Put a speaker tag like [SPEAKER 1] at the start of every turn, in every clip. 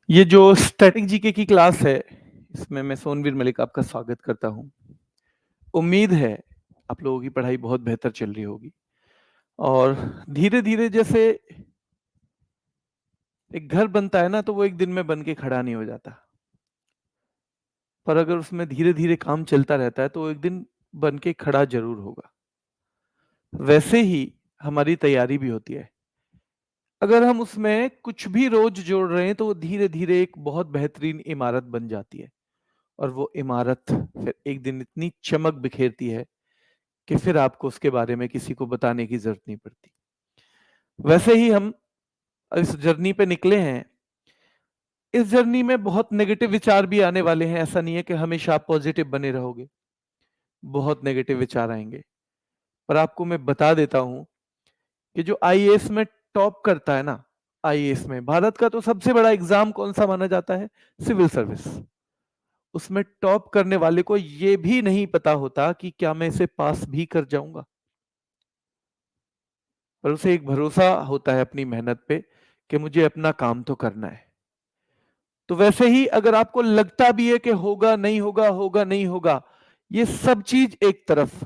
[SPEAKER 1] ये जो static GK की क्लास है, इसमें मैं सोनवीर मलिक आपका स्वागत करता हूँ। उम्मीद है आप लोगों की पढ़ाई बहुत बेहतर चल रही होगी और धीरे-धीरे जैसे एक घर बनता है ना, तो वो एक दिन में बन के खड़ा नहीं हो जाता। पर अगर उसमें धीरे-धीरे काम चलता रहता है, तो वो एक दिन बन के खड़ा ज़रूर होगा। वैसे ही हमारी तैयारी भी होती है। अगर हम उसमें कुछ भी रोज़ जोड़ रहे हैं, तो वो धीरे-धीरे एक बहुत बेहतरीन इमारत बन जाती है और वो इमारत फिर एक दिन इतनी चमक बिखेरती है कि फिर आपको उसके बारे में किसी को बताने की जरूरत नहीं पड़ती। वैसे ही हम इस जर्नी पे निकले हैं। इस जर्नी में बहुत नेगेटिव विचार भी आने वाले हैं। ऐसा नहीं है कि हमेशा आप पॉजिटिव बने रहोगे, बहुत नेगेटिव विचार आएंगे। पर आपको मैं बता देता हूं कि जो आईएएस में टॉप करता है ना, आईएएस में भारत का तो सबसे बड़ा एग्जाम कौन सा माना जाता है? Civil service. उसमें टॉप करने वाले को यह भी नहीं पता होता कि क्या मैं इसे पास भी कर जाऊंगा, पर उसे एक भरोसा होता है अपनी मेहनत पे कि मुझे अपना काम तो करना है। तो वैसे ही अगर आपको लगता भी है कि होगा नहीं होगा, होगा नहीं होगा, ये सब चीज एक तरफ,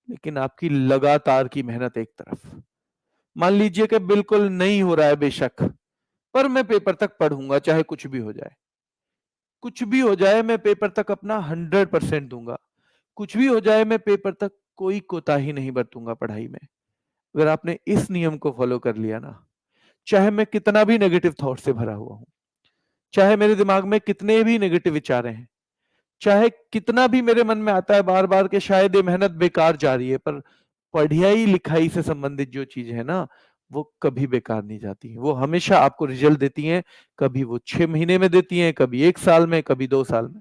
[SPEAKER 1] लेकिन आपकी लगातार की मेहनत एक तरफ। मान लीजिए कि बिल्कुल नहीं हो रहा है बेशक, पर मैं पेपर तक पढ़ूंगा, चाहे कुछ भी हो जाए। कुछ भी हो जाए मैं पेपर तक अपना 100% दूंगा। कुछ भी हो जाए मैं पेपर तक कोई कोताही नहीं बरतूंगा पढ़ाई में। अगर आपने इस नियम को फॉलो कर लिया ना, चाहे मैं कितना भी नेगेटिव थॉट से भरा हुआ हूं, चाहे मेरे दिमाग में कितने भी नेगेटिव विचार हैं, चाहे कितना भी मेरे मन में आता है बार बार कि शायद ये मेहनत बेकार जा रही है, पर पढ़ाई लिखाई से संबंधित जो चीज है ना, वो कभी बेकार नहीं जाती। वो हमेशा आपको रिजल्ट देती हैं। कभी वो 6 महीने में देती हैं, कभी 1 साल में, कभी 2 साल में,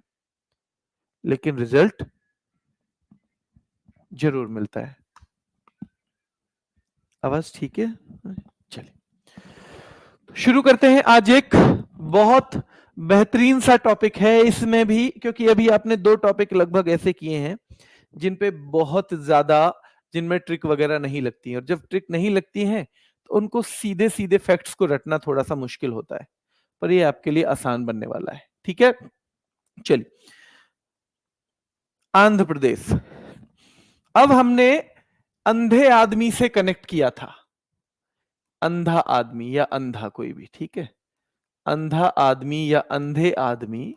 [SPEAKER 1] लेकिन रिजल्ट जरूर मिलता है। आवाज ठीक है? चलिए शुरू करते हैं। आज एक बहुत बेहतरीन सा टॉपिक है इसमें भी, क्योंकि अभी आपने 2 टॉपिक लगभग ऐसे किए हैं जिन पे बहुत ज्यादा, जिनमें ट्रिक वगैरह नहीं लगती है, और जब ट्रिक नहीं लगती है तो उनको सीधे सीधे फैक्ट्स को रटना थोड़ा सा मुश्किल होता है, पर ये आपके लिए आसान बनने वाला है। ठीक है, चलिए। आंध्र प्रदेश। अब हमने अंधे आदमी से कनेक्ट किया था। अंधा आदमी या अंधा कोई भी, ठीक है, अंधा आदमी या अंधे आदमी,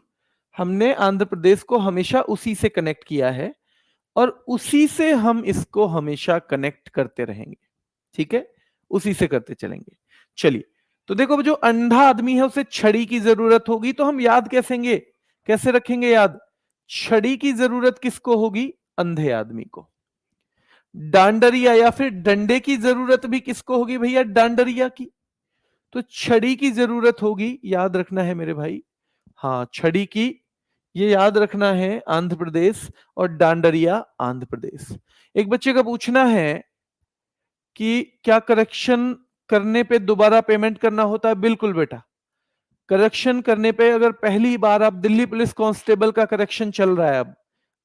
[SPEAKER 1] हमने आंध्र प्रदेश को हमेशा उसी से कनेक्ट किया है और उसी से हम इसको हमेशा कनेक्ट करते रहेंगे। ठीक है, उसी से करते चलेंगे। चलिए, तो देखो, जो अंधा आदमी है उसे छड़ी की जरूरत होगी, तो हम याद कैसेंगे, कैसे रखेंगे याद? छड़ी की जरूरत किसको होगी? अंधे आदमी को। डांडरिया या फिर डंडे की जरूरत भी किसको होगी भैया? डांडरिया की। तो छड़ी की जरूरत होगी, याद रखना है मेरे भाई। हाँ, छड़ी की, ये याद रखना है, आंध्र प्रदेश। और डांडरिया आंध्र प्रदेश। एक बच्चे का पूछना है कि क्या करेक्शन करने पे दोबारा पेमेंट करना होता है? बिल्कुल बेटा। करेक्शन करने पे, अगर पहली बार आप, दिल्ली पुलिस कांस्टेबल का करेक्शन चल रहा है, अब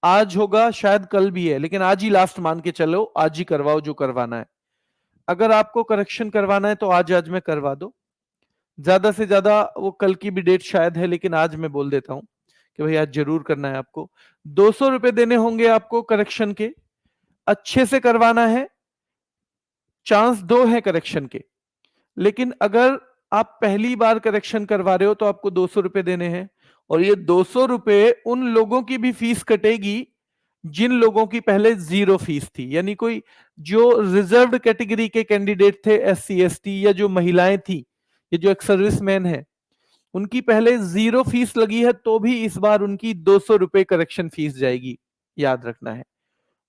[SPEAKER 1] आज होगा, शायद कल भी है, लेकिन आज ही लास्ट मान के चलो, आज ही करवाओ जो करवाना है। अगर आपको करेक्शन करवाना है तो आज आज में करवा दो। ज्यादा से ज्यादा वो कल की भी डेट शायद है, लेकिन आज मैं बोल देता हूं कि भाई आज जरूर करना है आपको। 200 रुपए देने होंगे आपको करेक्शन के। अच्छे से करवाना है, चांस 2 है करेक्शन के। लेकिन अगर आप पहली बार करेक्शन करवा रहे हो तो आपको 200 रुपए देने हैं, और ये 200 रुपए उन लोगों की भी फीस कटेगी जिन लोगों की पहले 0 फीस थी। यानी कोई जो रिजर्व्ड कैटेगरी के कैंडिडेट थे, SC ST, या जो महिलाएं थी, ये जो एक सर्विसमैन है, उनकी पहले 0 फीस लगी है, तो भी इस बार उनकी 200 रुपए करेक्शन फीस जाएगी, याद रखना है।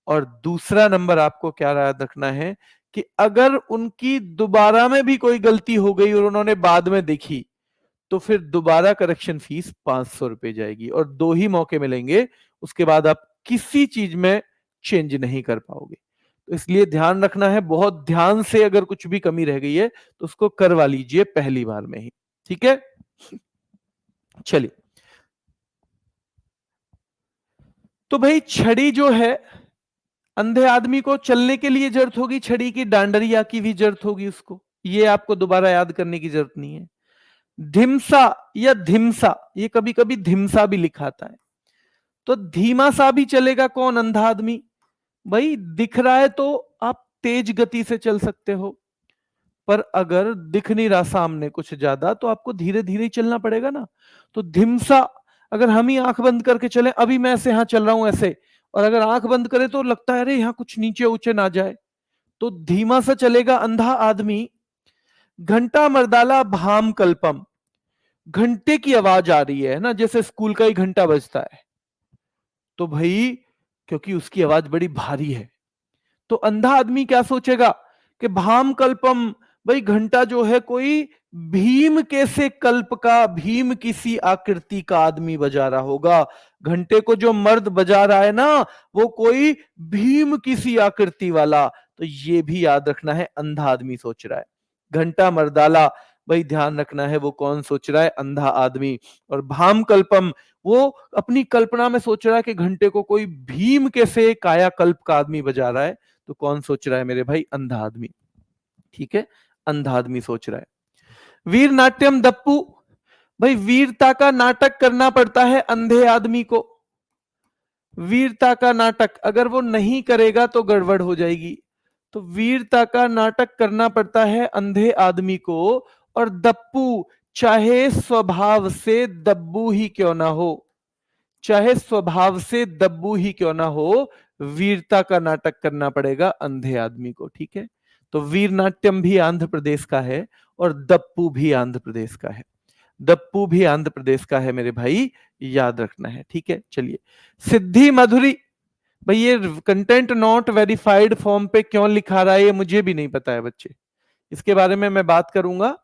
[SPEAKER 1] और दूसरा नंबर आपको क्या याद रखना है कि अगर उनकी दोबारा में भी कोई गलती हो गई और उन्होंने बाद में देखी, तो फिर दोबारा करेक्शन फीस 500 रुपए जाएगी, और 2 ही मौके मिलेंगे, उसके बाद आप किसी चीज में चेंज नहीं कर पाओगे। तो इसलिए ध्यान रखना है, बहुत ध्यान से। अगर कुछ भी कमी रह गई है तो उसको करवा लीजिए पहली बार में ही। ठीक है, चलिए। तो भाई, छड़ी जो है, अंधे आदमी को चलने के लिए जरूरत होगी छड़ी की, डांडरिया की भी जरूरत होगी उसको। ये आपको दोबारा याद करने की जरूरत नहीं है। धिमसा या धिमसा, ये कभी कभी धिमसा भी लिखा आता है, तो धीमा सा भी चलेगा। कौन? अंधा आदमी। भाई दिख रहा है तो आप तेज गति से चल सकते हो, पर अगर दिख नहीं रहा सामने कुछ ज्यादा तो आपको धीरे धीरे ही चलना पड़ेगा ना। तो धिमसा, अगर हम ही आंख बंद करके चले, अभी मैं ऐसे यहां चल रहा हूं ऐसे, और अगर आंख बंद करे तो लगता है अरे यहां कुछ नीचे ऊंचे ना जाए, तो धीमा सा चलेगा अंधा आदमी। घंटा मर्दाला भाम कल्पम, घंटे की आवाज आ रही है ना, जैसे स्कूल का ही घंटा बजता है, तो भाई क्योंकि उसकी आवाज बड़ी भारी है, तो अंधा आदमी क्या सोचेगा कि भाम कल्पम, भाई घंटा जो है कोई भीम के से कल्प का, भीम किसी आकृति का आदमी बजा रहा होगा। घंटे को जो मर्द बजा रहा है ना, वो कोई भीम किसी आकृति वाला। तो ये भी याद रखना है, अंधा आदमी सोच रहा है। घंटा मर्दाला, भाई ध्यान रखना है वो कौन सोच रहा है? अंधा आदमी। और भाम कल्पम, वो अपनी कल्पना में सोच रहा है कि घंटे को कोई भीम के से कायाकल्प का आदमी बजा रहा है। तो कौन सोच रहा है मेरे भाई? अंधा आदमी। ठीक है, अंधा आदमी सोच रहा है। वीर नाट्यम दप्पू, भाई वीरता का नाटक करना पड़ता है अंधे आदमी को। वीरता का नाटक अगर वो नहीं करेगा तो गड़बड़ हो जाएगी, तो वीरता का नाटक करना पड़ता है अंधे आदमी को। और दप्पू, चाहे स्वभाव से दब्बू ही क्यों ना हो, चाहे स्वभाव से दब्बू ही क्यों ना हो, वीरता का नाटक करना पड़ेगा अंधे आदमी को। ठीक है, तो वीर नाट्यम भी आंध्र प्रदेश का है और दप्पू भी आंध्र प्रदेश का है। दप्पू भी आंध्र प्रदेश का है मेरे भाई, याद रखना है। ठीक है, चलिए। सिद्धि मधुरी, भाई ये कंटेंट नॉट वेरीफाइड फॉर्म पे क्यों लिखा रहा है ये मुझे भी नहीं पता है बच्चे, इसके बारे में मैं बात करूंगा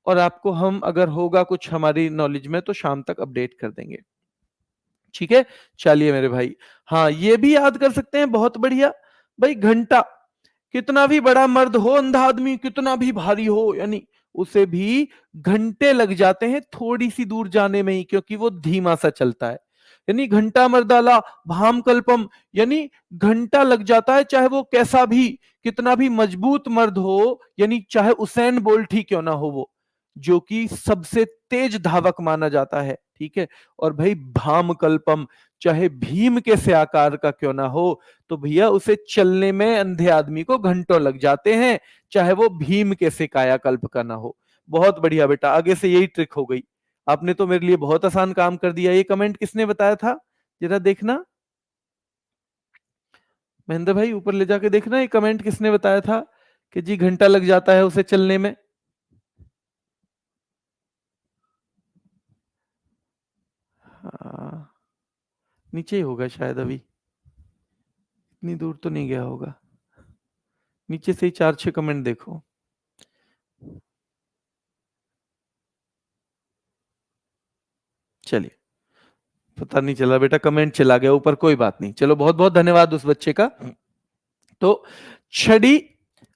[SPEAKER 1] और आपको हम अगर होगा कुछ हमारी नॉलेज में तो शाम तक अपडेट कर देंगे। ठीक है, चलिए मेरे भाई। हाँ, ये भी याद कर सकते हैं, बहुत बढ़िया। भाई घंटा, कितना भी बड़ा मर्द हो, अंधा आदमी कितना भी भारी हो, यानी उसे भी घंटे लग जाते हैं थोड़ी सी दूर जाने में ही, क्योंकि वो धीमा सा चलता है। यानी घंटा मर्दाला भाम कल्पम, यानी घंटा लग जाता है, चाहे वो कैसा भी, कितना भी मजबूत मर्द हो, यानी चाहे उसेन बोल्ट ही क्यों ना हो वो, जो कि सबसे तेज धावक माना जाता है। ठीक है, और भाई भाम कल्पम, चाहे भीम के से आकार का क्यों ना हो, तो भैया उसे चलने में अंधे आदमी को घंटों लग जाते हैं, चाहे वो भीम के से कायाकल्प का ना हो। बहुत बढ़िया बेटा, आगे से यही ट्रिक हो गई। आपने तो मेरे लिए बहुत आसान काम कर दिया। ये कमेंट किसने बताया था, जरा देखना महेंद्र भाई, ऊपर ले जाके देखना ये कमेंट किसने बताया था कि जी घंटा लग जाता है उसे चलने में। हाँ, नीचे ही होगा शायद, अभी इतनी दूर तो नहीं गया होगा। नीचे से ही 4-6 कमेंट देखो। चलिए, पता नहीं चला बेटा, कमेंट चला गया ऊपर, कोई बात नहीं। चलो, बहुत बहुत धन्यवाद उस बच्चे का। तो छड़ी,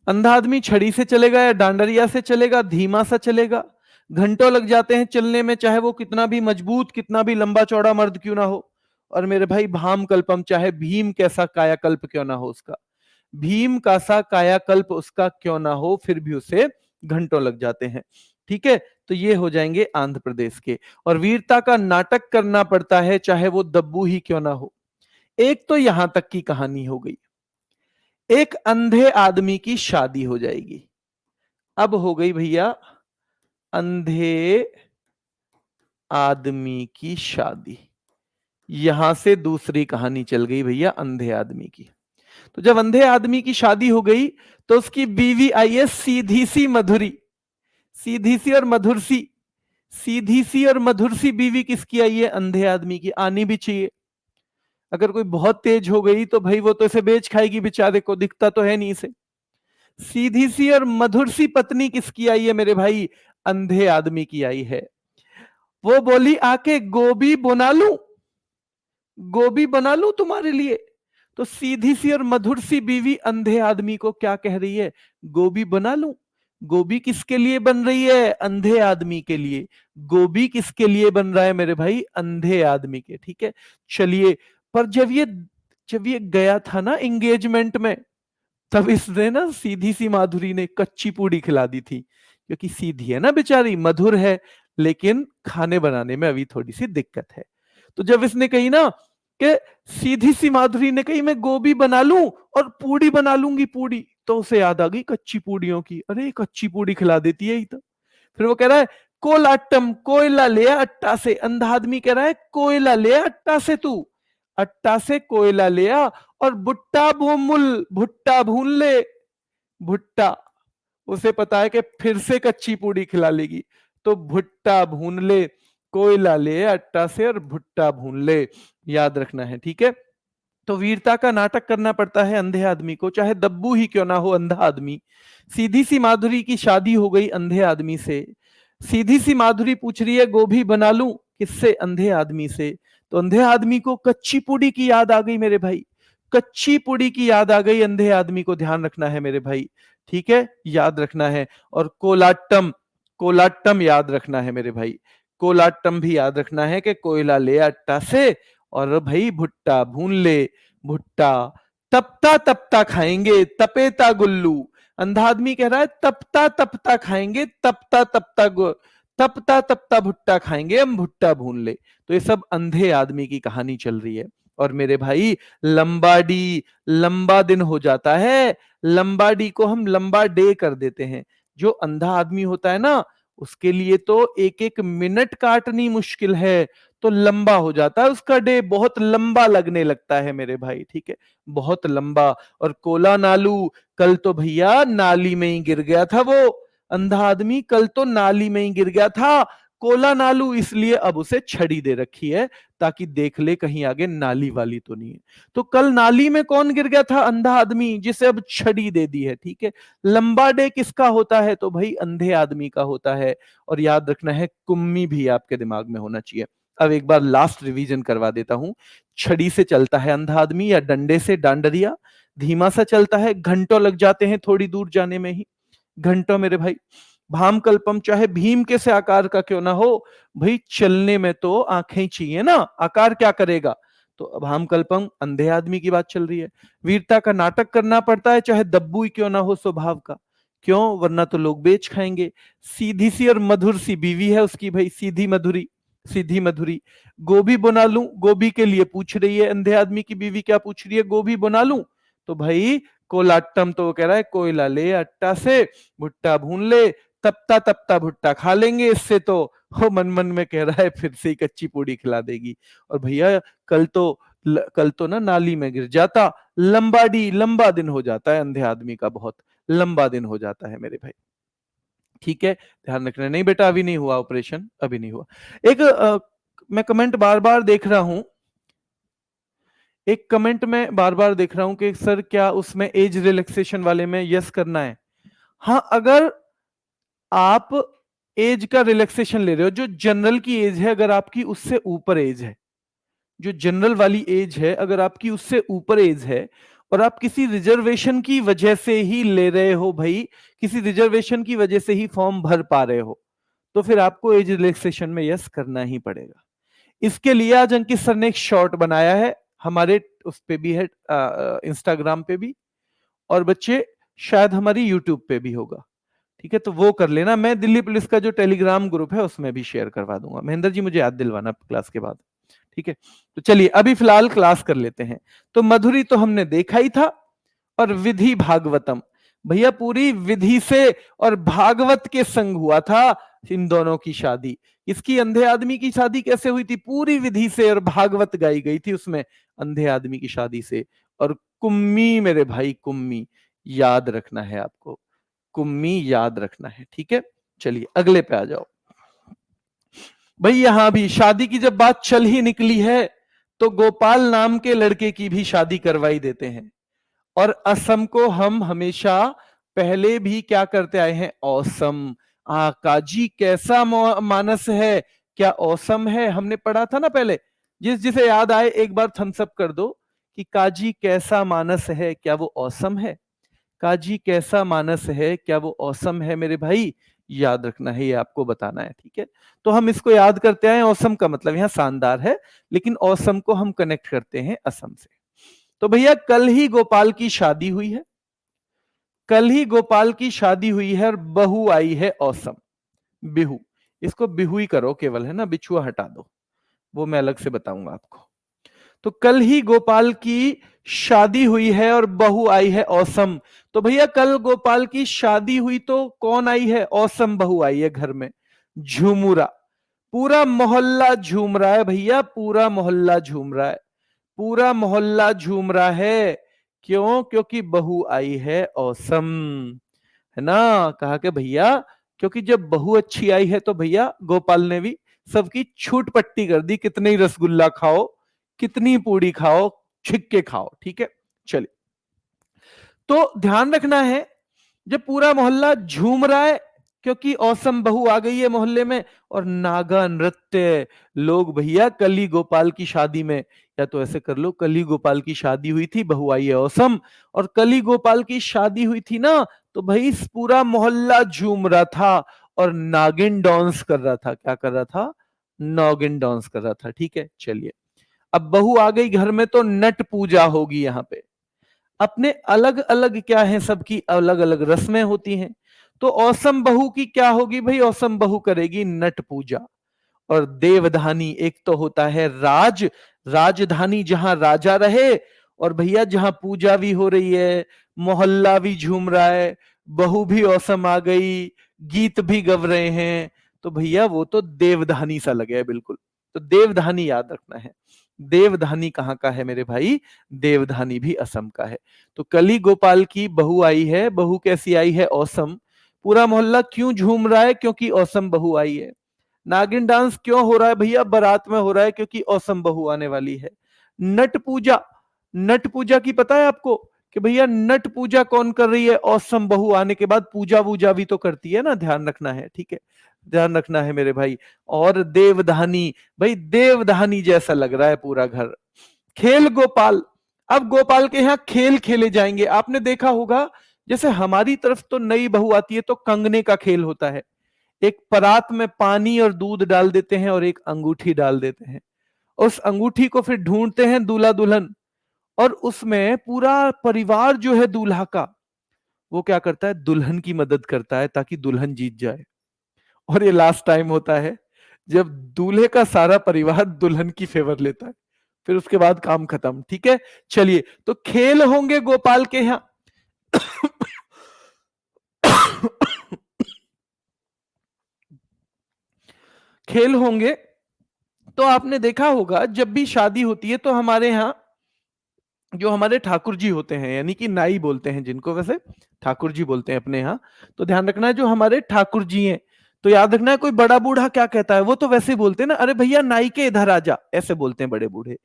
[SPEAKER 1] अंधा आदमी छड़ी से चलेगा या डांडरिया से चलेगा? धीमा सा चलेगा, घंटों लग जाते हैं चलने में, चाहे वो कितना भी मजबूत, कितना भी लंबा चौड़ा मर्द क्यों ना हो। और मेरे भाई भाम कल्पम, चाहे भीम कैसा कायाकल्प क्यों ना हो उसका, भीम का सा कायाकल्प उसका क्यों ना हो, फिर भी उसे घंटों लग जाते हैं। ठीक है, तो ये हो जाएंगे आंध्र प्रदेश के। और वीरता का नाटक करना पड़ता है, चाहे वो दब्बू ही क्यों ना हो। एक तो यहां तक की कहानी हो गई। एक अंधे आदमी की शादी हो जाएगी। अब हो गई भैया अंधे आदमी की शादी, यहां से दूसरी कहानी चल गई भैया अंधे आदमी की। तो जब अंधे आदमी की शादी हो गई तो उसकी बीवी आई है सीधी सी मधुरी। सीधी सी और मधुर सी, सीधी सी और मधुर सी बीवी किसकी आई है? अंधे आदमी की। आनी भी चाहिए, अगर कोई बहुत तेज हो गई तो भाई वो तो इसे बेच खाएगी बेचारे को, दिखता तो है नहीं इसे। सीधी सी और मधुर सी पत्नी किसकी आई है मेरे भाई? अंधे आदमी की आई है। वो बोली आके गोभी बना लूं, गोभी बना लूं तुम्हारे लिए। तो सीधी सी और मधुर सी बीवी अंधे आदमी को क्या कह रही है? गोभी बना लूं। गोभी किसके लिए बन रही है? अंधे आदमी के लिए। गोभी किसके लिए बन रहा है मेरे भाई? अंधे आदमी के। ठीक है, चलिए। पर जब ये गया था ना एंगेजमेंट में, तब इसने ना सीधी सी माधुरी ने कच्ची पूड़ी खिला दी थी, क्योंकि सीधी है ना बेचारी, मधुर है, लेकिन खाने बनाने में अभी थोड़ी सी दिक्कत है। तो जब इसने कही ना कि सीधी सी माधुरी ने कही मैं गोभी बना लूं और पूड़ी बना लूंगी पूड़ी, तो उसे याद आ गई कच्ची पूड़ियों की, अरे कच्ची पूड़ी खिला देती है ही तो। फिर वो कह रहा है कोलाटम, कोयला ले अट्टा से। अंधा आदमी कह रहा है कोयला ले अट्टा से, तू अट्टा से कोयला ले आ और भुट्टा भूमुल, भुट्टा भून ले। भुट्टा, उसे पता है कि फिर से कच्ची पूड़ी खिला लेगी, तो भुट्टा भून ले, कोयला ले अट्टा से और भुट्टा भून ले, याद रखना है, ठीक है। तो वीरता का नाटक करना पड़ता है अंधे आदमी को, चाहे दब्बू ही क्यों ना हो अंधा आदमी। सीधी सी माधुरी की शादी हो गई अंधे आदमी से। सीधी सी माधुरी पूछ रही है गोभी बना लूं, किससे? अंधे आदमी से। तो अंधे आदमी को कच्ची पूड़ी की याद आ गई मेरे भाई, कच्ची पूड़ी की याद आ गई अंधे आदमी को, ध्यान रखना है मेरे भाई, ठीक है, याद रखना है। और कोलाटम, कोलाटम याद रखना है मेरे भाई, कोलाटम भी याद रखना है कि कोयला ले अट्टा से और भाई भुट्टा भून ले। भुट्टा तपता तपता खाएंगे, तपेता गुल्लू। अंधा आदमी कह रहा है तपता तपता खाएंगे, तपता तपता तपता तपता भुट्टा खाएंगे हम, भुट्टा भून ले। तो ये सब अंधे आदमी की कहानी चल रही है। और मेरे भाई लंबाडी, लंबा दिन हो जाता है, लंबाडी को हम लंबा डे कर देते हैं। जो अंधा आदमी होता है ना, उसके लिए तो एक एक मिनट काटनी मुश्किल है, तो लंबा हो जाता है उसका डे, बहुत लंबा लगने लगता है मेरे भाई, ठीक है, बहुत लंबा। और कोला नालू, कल तो भैया नाली में ही गिर गया था वो अंधा आदमी, कल तो नाली में ही गिर गया था। कोला नालू इसलिए अब उसे छड़ी दे रखी है ताकि देख ले कहीं आगे नाली वाली तो नहीं है। तो कल नाली में कौन गिर गया था? अंधा आदमी, जिसे अब छड़ी दे दी है, ठीक है। लंबा डे किसका होता है? तो भाई अंधे आदमी का होता है। और याद रखना है कुम्मी भी आपके दिमाग में होना चाहिए। अब एक बार लास्ट रिवीजन करवा देता हूं। छड़ी से चलता है अंधा आदमी या डंडे से, डांडरिया, धीमा सा चलता है, घंटों लग जाते हैं थोड़ी दूर जाने में ही, घंटों मेरे भाई। भाम कल्पम चाहे भीम के से आकार का क्यों ना हो, भाई चलने में तो आंखें चाहिए ना, आकार क्या करेगा? तो भाम कल्पम अंधे आदमी की बात चल रही है। वीरता का नाटक करना पड़ता है चाहे दब्बू ही क्यों ना हो स्वभाव का, क्यों? वरना तो लोग बेच खाएंगे। सीधी सी और मधुर सी बीवी है उसकी भाई, सीधी मधुरी, सीधी मधुरी। गोभी बना लूं, गोभी के लिए पूछ रही है अंधे आदमी की बीवी, क्या पूछ रही है? गोभी बना लूं। तो भाई कोलाटम, तो वो कह रहा है कोयला ले अट्टा से, भुट्टा भून ले, तपता तपता भुट्टा खा लेंगे इससे। तो हो मन मन में कह रहा है फिर से ही कच्ची पूड़ी खिला देगी। और भैया कल तो ना नाली में गिर जाता, लंबा दिन हो जाता है अंधे आदमी का, बहुत लंबा दिन हो जाता है मेरे भाई, ठीक है, ध्यान रखना। नहीं बेटा अभी नहीं हुआ ऑपरेशन, अभी नहीं हुआ। एक मैं कमेंट बार बार देख रहा हूं, एक कमेंट में बार बार देख रहा हूं कि सर क्या उसमें एज रिलैक्सेशन वाले में यस करना है? हाँ, अगर आप एज का रिलैक्सेशन ले रहे हो, जो जनरल की एज है अगर आपकी उससे ऊपर एज है, जो जनरल वाली एज है अगर आपकी उससे ऊपर एज है, और आप किसी रिजर्वेशन की वजह से ही ले रहे हो भाई, किसी रिजर्वेशन की वजह से ही फॉर्म भर पा रहे हो, तो फिर आपको एज रिलैक्सेशन में यस करना ही पड़ेगा। इसके लिए आज अंकित सर ने एक शॉर्ट बनाया है, हमारे उस पे भी है, इंस्टाग्राम पे भी, और बच्चे शायद हमारी यूट्यूब पे भी होगा, ठीक है, तो वो कर लेना। मैं दिल्ली पुलिस का जो टेलीग्राम ग्रुप है उसमें भी शेयर करवा दूंगा। महेंद्र जी मुझे याद दिलवाना क्लास के बाद, ठीक है। तो चलिए अभी फिलहाल क्लास कर लेते हैं। तो मधुरी तो हमने देखा ही था, और विधि भागवतम, भैया पूरी विधि से और भागवत के संग हुआ था इन दोनों की शादी। इसकी अंधे आदमी की शादी कैसे हुई थी? पूरी विधि से, और भागवत गाई गई थी उसमें अंधे आदमी की शादी से। और कुम्मी मेरे भाई, कुम्मी याद रखना है आपको, कुम्मी याद रखना है, ठीक है। चलिए अगले पे आ जाओ भाई। यहां भी शादी की जब बात चल ही निकली है, तो गोपाल नाम के लड़के की भी शादी करवाई देते हैं। और असम को हम हमेशा पहले भी क्या करते आए हैं? औसम। काजी कैसा मानस है, क्या औसम है? हमने पढ़ा था ना पहले। जिसे याद आए एक बार थम्स अप कर दो कि काजी कैसा मानस है, क्या वो औसम है? काजी कैसा मानस है, क्या वो औसम है मेरे भाई? याद रखना है, ये आपको बताना है, ठीक है। तो हम इसको याद करते आए, औसम का मतलब यहां शानदार है, लेकिन औसम को हम कनेक्ट करते हैं असम से। तो भैया कल ही गोपाल की शादी हुई है, कल ही गोपाल की शादी हुई है, और बहू आई है औसम, बिहू। इसको बिहुई करो केवल, है ना, बिछुआ हटा दो, वो मैं अलग से बताऊंगा आपको। तो कल ही गोपाल की शादी हुई है और बहू आई है औसम। तो भैया कल गोपाल की शादी हुई तो कौन आई है? औसम बहू आई है घर में। झूमुरा, पूरा मोहल्ला झूम रहा है भैया, पूरा मोहल्ला झूम रहा है, पूरा मोहल्ला झूम रहा है। क्यों? क्योंकि बहू आई है औसम, है ना। कहा कि भैया क्योंकि जब बहू अच्छी आई है तो भैया गोपाल ने भी सबकी छूट पट्टी कर दी, कितने ही रसगुल्ला खाओ, कितनी पूड़ी खाओ, छिक्के खाओ, ठीक है। चलिए, तो ध्यान रखना है, जब पूरा मोहल्ला झूम रहा है क्योंकि औसम बहू आ गई है मोहल्ले में, और नागा नृत्य, लोग भैया कली गोपाल की शादी में, या तो ऐसे कर लो, कली गोपाल की शादी हुई थी, बहू आई है औसम, और कली गोपाल की शादी हुई थी ना, तो भाई पूरा मोहल्ला झूम रहा था और नागिन डांस कर रहा था। क्या कर रहा था? नागिन डांस कर रहा था, ठीक है। चलिए, अब बहू आ गई घर में तो नट पूजा होगी यहां पे। अपने अलग अलग क्या है, सबकी अलग अलग रस्में होती हैं। तो औसम बहू की क्या होगी भाई? औसम बहू करेगी नट पूजा। और देवधानी, एक तो होता है राजधानी जहां राजा रहे, और भैया जहां पूजा भी हो रही है, मोहल्ला भी झूम रहा है, बहू भी औसम आ गई, गीत भी गव रहे हैं, तो भैया वो तो देवधानी सा लगे बिल्कुल। तो देवधानी याद रखना है। देवधानी कहाँ का है मेरे भाई? देवधानी भी असम का है। तो कली गोपाल की बहू आई है, बहू कैसी आई है? औसम। पूरा मोहल्ला क्यों झूम रहा है? क्योंकि औसम बहू आई है। नागिन डांस क्यों हो रहा है भैया? बारात में हो रहा है क्योंकि औसम बहू आने वाली है। नट पूजा, नट पूजा की पता है आपको कि भैया नट पूजा कौन कर रही है? औसम बहू आने के बाद पूजा वूजा भी तो करती है ना, ध्यान रखना है, ठीक है, ध्यान रखना है मेरे भाई। और देवधानी, भाई देवधानी जैसा लग रहा है पूरा घर। खेल गोपाल, अब गोपाल के यहाँ खेल खेले जाएंगे। आपने देखा होगा जैसे हमारी तरफ तो नई बहू आती है तो कंगने का खेल होता है, एक परात में पानी और दूध डाल देते हैं और एक अंगूठी डाल देते हैं, उस अंगूठी को फिर ढूंढते हैं दूल्हा दुल्हन, और उसमें पूरा परिवार जो है दूल्हा का, वो क्या करता है? दुल्हन की मदद करता है ताकि दुल्हन जीत जाए। और ये लास्ट टाइम होता है जब दूल्हे का सारा परिवार दुल्हन की फेवर लेता है, फिर उसके बाद काम खत्म, ठीक है। चलिए, तो खेल होंगे गोपाल के यहां। खेल होंगे, तो आपने देखा होगा जब भी शादी होती है तो हमारे यहाँ जो हमारे ठाकुर जी होते हैं, यानी कि नाई बोलते हैं जिनको, वैसे ठाकुर जी बोलते हैं अपने यहाँ, तो ध्यान रखना है जो हमारे ठाकुर जी हैं, तो याद रखना है कोई बड़ा बूढ़ा क्या कहता है, वो तो वैसे ही बोलते हैं ना, अरे भैया नाई के इधर आ जा, ऐसे बोलते हैं बड़े बूढ़े।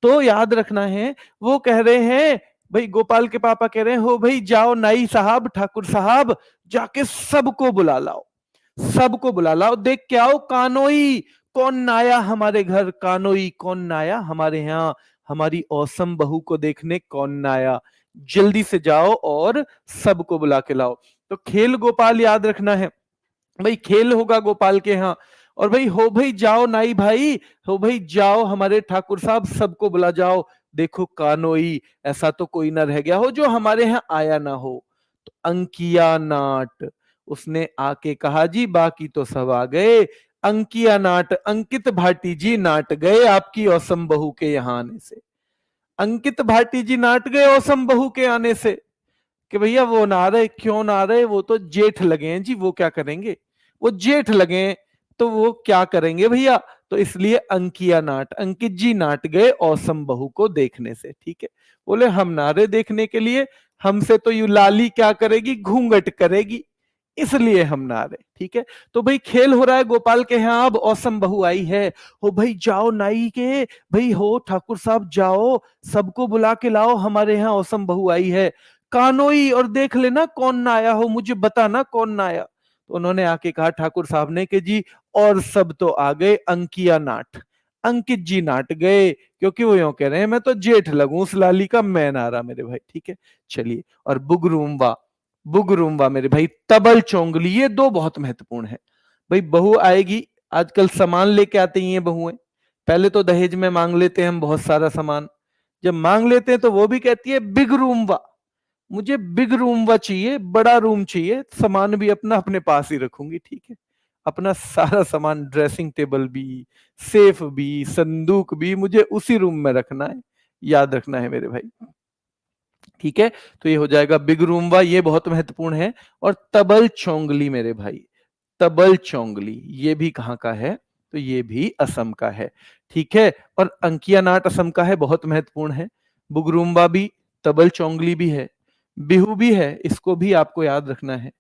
[SPEAKER 1] तो याद रखना है, वो कह रहे हैं, भाई गोपाल के पापा कह रहे हैं, हो भाई जाओ नाई साहब, ठाकुर साहब, जाके सबको बुला लाओ, सबको बुला लाओ, देख के आओ कानोई कौन नाया हमारे घर, कानोई कौन नाया हमारे यहाँ, हमारी औसम बहू को देखने कौन नाया, जल्दी से जाओ और सबको बुला के लाओ। तो खेल गोपाल याद रखना है भाई, खेल होगा गोपाल के यहाँ। और भाई हो भाई जाओ नाई भाई, हो भाई जाओ हमारे ठाकुर साहब, सबको बुला जाओ, देखो कानोई ऐसा तो कोई ना रह गया हो जो हमारे यहाँ आया ना हो। तो अंकिया नाट, उसने आके कहा जी बाकी तो सब आ गए, अंकिया नाट, अंकित भाटी जी नाट गए आपकी औसम बहू के यहाँ आने से। अंकित भाटी जी नाट गए औसम बहू के आने से, कि भैया वो ना आ रहे, क्यों ना आ रहे? वो तो जेठ लगे हैं जी, वो क्या करेंगे? वो जेठ लगे हैं, तो वो क्या करेंगे भैया? तो इसलिए अंकिया नाट, अंकित जी नाट गए औसम बहू को देखने से, ठीक है। बोले हम ना रहे देखने के लिए, हमसे तो यू लाली क्या करेगी? घूंघट करेगी, इसलिए हम ना रहे, ठीक है। तो भाई खेल हो रहा है गोपाल के यहाँ, अब औसम बहू आई है, हो भाई जाओ नाई के, भाई हो ठाकुर साहब जाओ, सबको बुला के लाओ, हमारे यहाँ औसम बहू आई है, कानोई, और देख लेना कौन ना आया हो, मुझे बताना कौन ना आया। तो उन्होंने आके कहा ठाकुर साहब ने कि जी और सब तो आ गए, अंकिया नाट, अंकित जी नाट गए, क्योंकि वो यूं कह रहे हैं मैं तो जेठ लगूं उस लाली का, मैं ना रहा मेरे भाई, ठीक है। चलिए, और बुगरूम्बा, बुगरूम्बा मेरे भाई, तबल चोंगली, ये दो बहुत महत्वपूर्ण है। भाई बहू आएगी, आजकल सामान लेके आती हैं बहुएं, पहले तो दहेज में मांग लेते हैं हम बहुत सारा सामान, जब मांग लेते हैं तो वो भी कहती है बिग रूम्बा, मुझे बिग रूम व चाहिए, बड़ा रूम चाहिए, सामान भी अपना अपने पास ही रखूंगी, ठीक है। अपना सारा सामान, ड्रेसिंग टेबल भी, सेफ भी, संदूक भी मुझे उसी रूम में रखना है, याद रखना है मेरे भाई। ठीक है, तो ये हो जाएगा बिग रूम्बा, ये बहुत महत्वपूर्ण है। और तबल चोंगली मेरे भाई, तबल चोंगली ये भी कहां का है, तो ये भी असम का है। ठीक है, और अंकिया नाट असम का है, बहुत महत्वपूर्ण है। बुगरूम्बा भी, तबल चोंगली भी है, बिहू भी है, इसको भी आपको याद रखना है।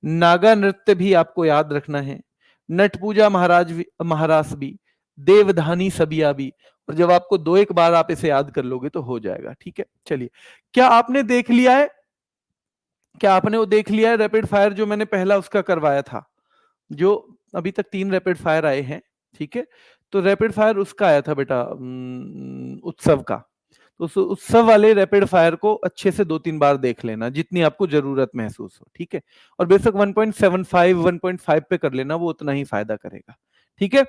[SPEAKER 1] नागा नृत्य भी आपको याद रखना है। नट पूजा महारास भी, देवधानी सबिया भी। और जब आपको दो एक बार आप इसे याद कर लोगे तो हो जाएगा। ठीक है, चलिए, क्या आपने देख लिया है, क्या आपने वो देख लिया है रैपिड फायर जो मैंने पहला उसका करवाया था, जो अभी तक 3 रैपिड फायर आए हैं। ठीक है, तो रैपिड फायर उसका आया था बेटा, उत्सव का। तो उस उत्सव वाले रैपिड फायर को अच्छे से 2-3 बार देख लेना, जितनी आपको जरूरत महसूस हो। ठीक है, और बेशक 1.75 1.5 पे कर लेना, वो उतना ही फायदा करेगा। ठीक है,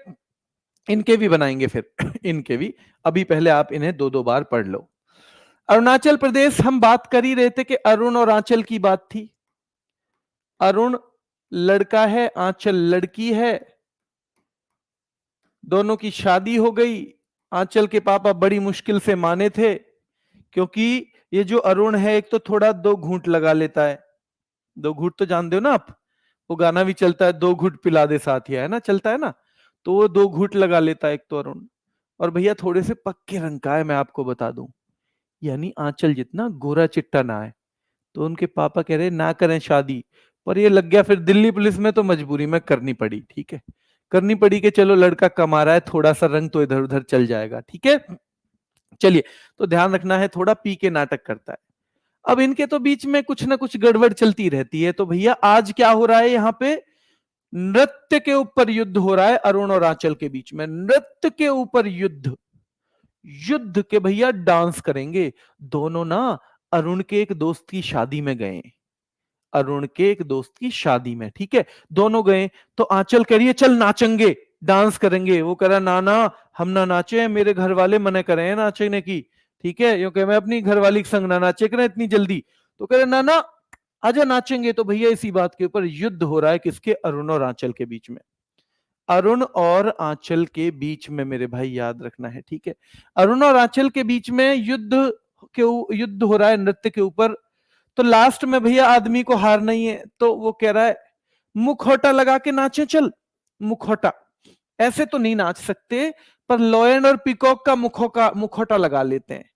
[SPEAKER 1] इनके भी बनाएंगे फिर इनके भी, अभी पहले आप इन्हें 2-2 बार पढ़ लो। अरुणाचल प्रदेश, हम बात कर ही रहे थे कि अरुण और आंचल की बात थी। अरुण लड़का है, आंचल लड़की है, दोनों की शादी हो गई। आंचल के पापा बड़ी मुश्किल से माने थे, क्योंकि ये जो अरुण है एक तो थोड़ा 2 घूंट लगा लेता है। 2 घूंट तो जानते हो ना आप, वो गाना भी चलता है, 2 घूंट पिला दे साथिया, है ना, चलता है ना। तो वो 2 घूंट लगा लेता है एक तो अरुण। और भैया थोड़े से पक्के रंग का है, मैं आपको बता दूं, यानी आंचल जितना गोरा चिट्टा ना है। तो उनके पापा कह रहे ना करें शादी, पर ये लग गया फिर दिल्ली पुलिस में, तो मजबूरी में करनी पड़ी। ठीक है, करनी पड़ी कि चलो लड़का कमा रहा है, थोड़ा सा रंग तो इधर उधर चल जाएगा। ठीक है, चलिए, तो ध्यान रखना है, थोड़ा पी के नाटक करता है। अब इनके तो बीच में कुछ ना कुछ गड़बड़ चलती रहती है। तो भैया आज क्या हो रहा है यहाँ पे, नृत्य के ऊपर युद्ध हो रहा है, अरुण और आंचल के बीच में नृत्य के ऊपर युद्ध। युद्ध के भैया डांस करेंगे दोनों ना। अरुण के एक दोस्त की शादी में गए, अरुण के एक दोस्त की शादी में, ठीक है, दोनों गए। तो आंचल कह रही है चल नाचेंगे, डांस करेंगे। वो कह रहा ना ना, हम ना नाचे, मेरे घर वाले मना कर रहे हैं नाचने की। ठीक है, क्योंकि मैं अपनी घरवाली के संग ना नाचे करें इतनी जल्दी। तो कह रहे ना ना, आजा नाचेंगे। तो भैया इसी बात के ऊपर युद्ध हो रहा है, किसके, अरुण और आंचल के बीच में। अरुण और आंचल के बीच में मेरे भाई याद रखना है। ठीक है, अरुण और आंचल के बीच में युद्ध हो रहा है नृत्य के ऊपर। तो लास्ट में भैया आदमी को हारना ही है, तो वो कह रहा है मुखौटा लगा के नाचे चल। मुखौटा, ऐसे तो नहीं नाच सकते, पर लॉयन और पीकॉक का मुखौटा लगा लेते हैं।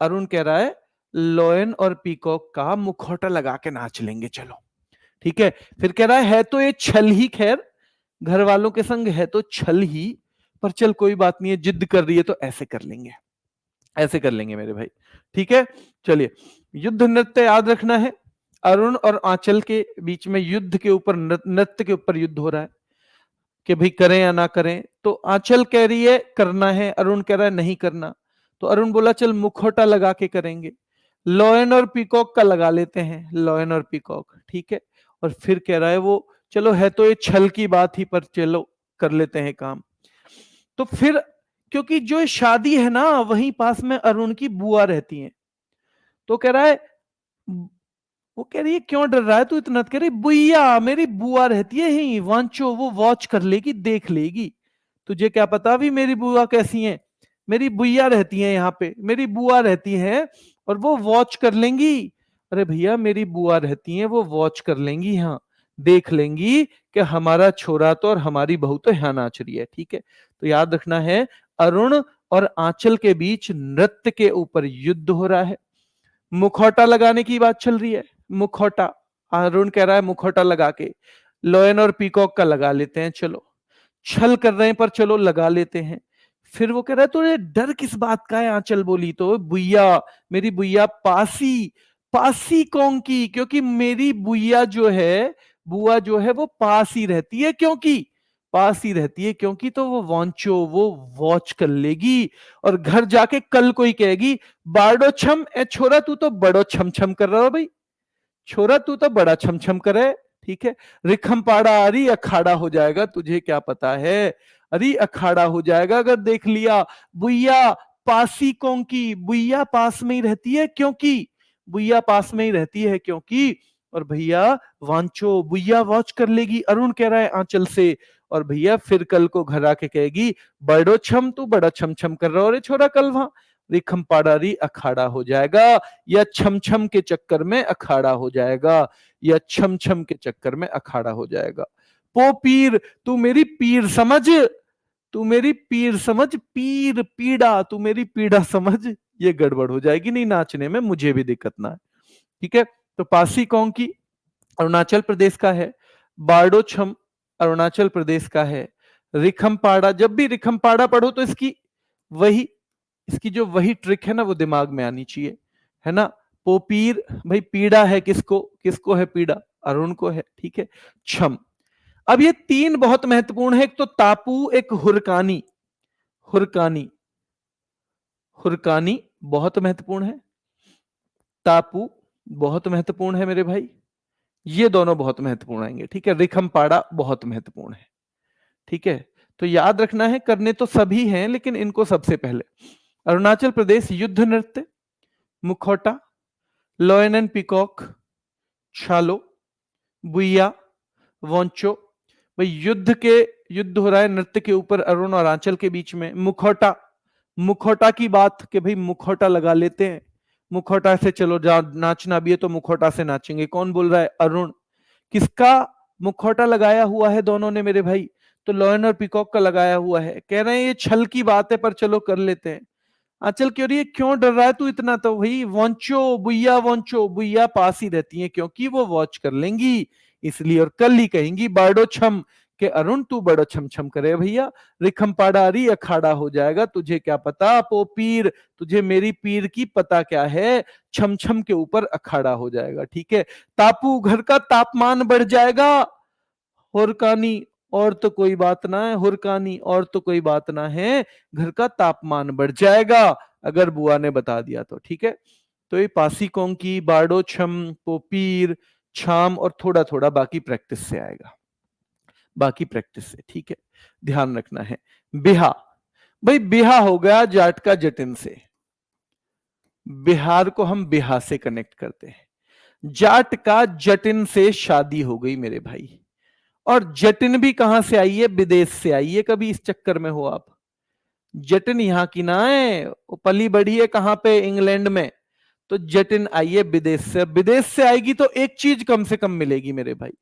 [SPEAKER 1] अरुण कह रहा है लॉयन और पीकॉक का मुखौटा लगा के नाच लेंगे चलो। ठीक है, फिर कह रहा है तो ये छल ही, खैर घर वालों के संग है तो छल ही, पर चल कोई बात नहीं है, जिद कर रही है तो ऐसे कर लेंगे, ऐसे कर लेंगे मेरे भाई। ठीक है, चलिए, युद्ध नृत्य याद रखना है। अरुण और आंचल के बीच में युद्ध के ऊपर, नृत्य के ऊपर युद्ध हो रहा है कि भाई करें या ना करें। तो आंचल कह रही है करना है, अरुण कह रहा है नहीं करना। तो अरुण बोला चल मुखौटा लगा के करेंगे, लॉयन और पीकॉक का लगा लेते हैं, लॉयन और पीकॉक। ठीक है, और फिर कह रहा है वो चलो है तो ये छल की बात ही, पर चलो कर लेते हैं काम। तो फिर क्योंकि जो शादी है ना वहीं पास में अरुण की बुआ रहती है, तो कह रहा है, वो कह रही है क्यों डर रहा है तू इतना, कह रही बुआ मेरी बुआ रहती है यहीं वांचो, वो वॉच कर लेगी, देख लेगी, तुझे क्या पता भी मेरी बुआ कैसी है, मेरी बुआ रहती है यहाँ पे, मेरी बुआ रहती है और वो वॉच कर लेंगी। अरे भैया मेरी बुआ रहती है, वो वॉच कर लेंगी, यहाँ देख लेंगी कि हमारा छोरा तो और हमारी बहू तो यहाँ नाच रही है। ठीक है, तो याद रखना है, अरुण और आंचल के बीच नृत्य के ऊपर युद्ध हो रहा है। मुखौटा लगाने की बात चल रही है, मुखौटा, अरुण कह रहा है मुखौटा लगा के, लॉयन और पीकॉक का लगा लेते हैं चलो, छल कर रहे हैं पर चलो लगा लेते हैं। फिर वो कह रहा है तुझे डर किस बात का है, आंचल बोली तो बुआ, मेरी बुआ पासी, पासी कौन की, क्योंकि मेरी बुआ जो है, बुआ जो है वो पास ही रहती है, क्योंकि पास ही रहती है क्योंकि, तो वो वांचो, वो वॉच कर लेगी और घर जाके कल कोई कहेगी बारडो छम, ए छोरा तू तो बड़ो छम छम कर रहा हो भाई, छोरा तू तो बड़ा छम छम करे। ठीक है, रिखम पाड़ा अरे अखाड़ा हो जाएगा, तुझे क्या पता है, अरे अखाड़ा हो जाएगा अगर देख लिया। बुआ पासी कौन की, बुआ पास में ही रहती है क्योंकि, बुआ पास में ही रहती है क्योंकि, और भैया वांचो बुइया वॉच कर लेगी, अरुण कह रहा है आंचल से, और भैया फिर कल को घर आके कहेगी बड़ो छम तू बड़ा छम छम कर रहा हो रे छोरा कल वहां, रिखम पाड़ारी अखाड़ा हो जाएगा, या छम छम के चक्कर में अखाड़ा हो जाएगा, या छम छम के चक्कर में अखाड़ा हो जाएगा। पो पीर तू मेरी पीर समझ, तू मेरी पीर समझ, पीर पीड़ा तू मेरी पीड़ा समझ, ये गड़बड़ हो जाएगी नहीं नाचने में, मुझे भी दिक्कत ना है। ठीक है, तो पासी कौंकी अरुणाचल प्रदेश का है, बारडो छम अरुणाचल प्रदेश का है, रिखमपाड़ा, जब भी रिखमपाड़ा पढ़ो तो इसकी जो वही ट्रिक है ना वो दिमाग में आनी चाहिए, है ना। पोपीर भाई पीड़ा है किसको, किसको है पीड़ा, अरुण को है, ठीक है। छम, अब ये तीन बहुत महत्वपूर्ण है, एक तो तापू, एक हुरकानी, हुरकानी, हुरकानी बहुत महत्वपूर्ण है, तापू बहुत महत्वपूर्ण है मेरे भाई, ये दोनों बहुत महत्वपूर्ण आएंगे, ठीक है। रिखमपाड़ा बहुत महत्वपूर्ण है, ठीक है। तो याद रखना है, करने तो सभी हैं लेकिन इनको सबसे पहले। अरुणाचल प्रदेश युद्ध नृत्य, मुखौटा, लॉयन एंड पिकॉक, छालो, बुइया, वोंचो। भाई युद्ध हो रहा है नृत्य के ऊपर, अरुण और आंचल के बीच में। मुखौटा, मुखौटा की बात कि भाई मुखौटा लगा लेते हैं, मुखौटा से चलो नाचना भी है तो मुखौटा से नाचेंगे। कौन बोल रहा है, अरुण। किसका मुखौटा लगाया हुआ है दोनों ने मेरे भाई, तो लॉयन और पिकॉक का लगाया हुआ है। कह रहे हैं ये छल की बात है पर चलो कर लेते हैं। आंचल क्यों रही है, क्यों डर रहा है तू इतना, तो भाई वॉन्चो बुइया पास ही रहती हैं क्योंकि वो वॉच कर लेंगी इसलिए, और कल ही कहेंगी बारडो छम के अरुण तू बड़ो छम छम करे भैया, रिखमपाड़ारी अखाड़ा हो जाएगा, तुझे क्या पता पोपीर, तुझे मेरी पीर की पता क्या है, छम छम के ऊपर अखाड़ा हो जाएगा, ठीक है। तापू घर का तापमान बढ़ जाएगा, हुरकानी और तो कोई बात ना है, हुरकानी और तो कोई बात ना है, घर का तापमान बढ़ जाएगा, अगर बुआ ने बता दिया तो, ठीक है। तो ये पासी कौंकी, बारडो छम, पोपीर, छाम और थोड़ा थोड़ा बाकी प्रैक्टिस से आएगा, बाकी प्रैक्टिस से, ठीक है। ध्यान रखना है। बिहा, भाई बिहा हो गया जाट का जटिन से, बिहार को हम बिहा से कनेक्ट करते हैं, जाट का जटिन से शादी हो गई मेरे भाई, और जटिन भी कहां से आई है, विदेश से आई है, कभी इस चक्कर में हो आप। जटिन यहां की ना है, वो पली बढ़ी है कहां पे, इंग्लैंड में, तो जटिन आई है विदेश से। विदेश से आएगी तो एक चीज कम से कम मिलेगी मेरे भाई,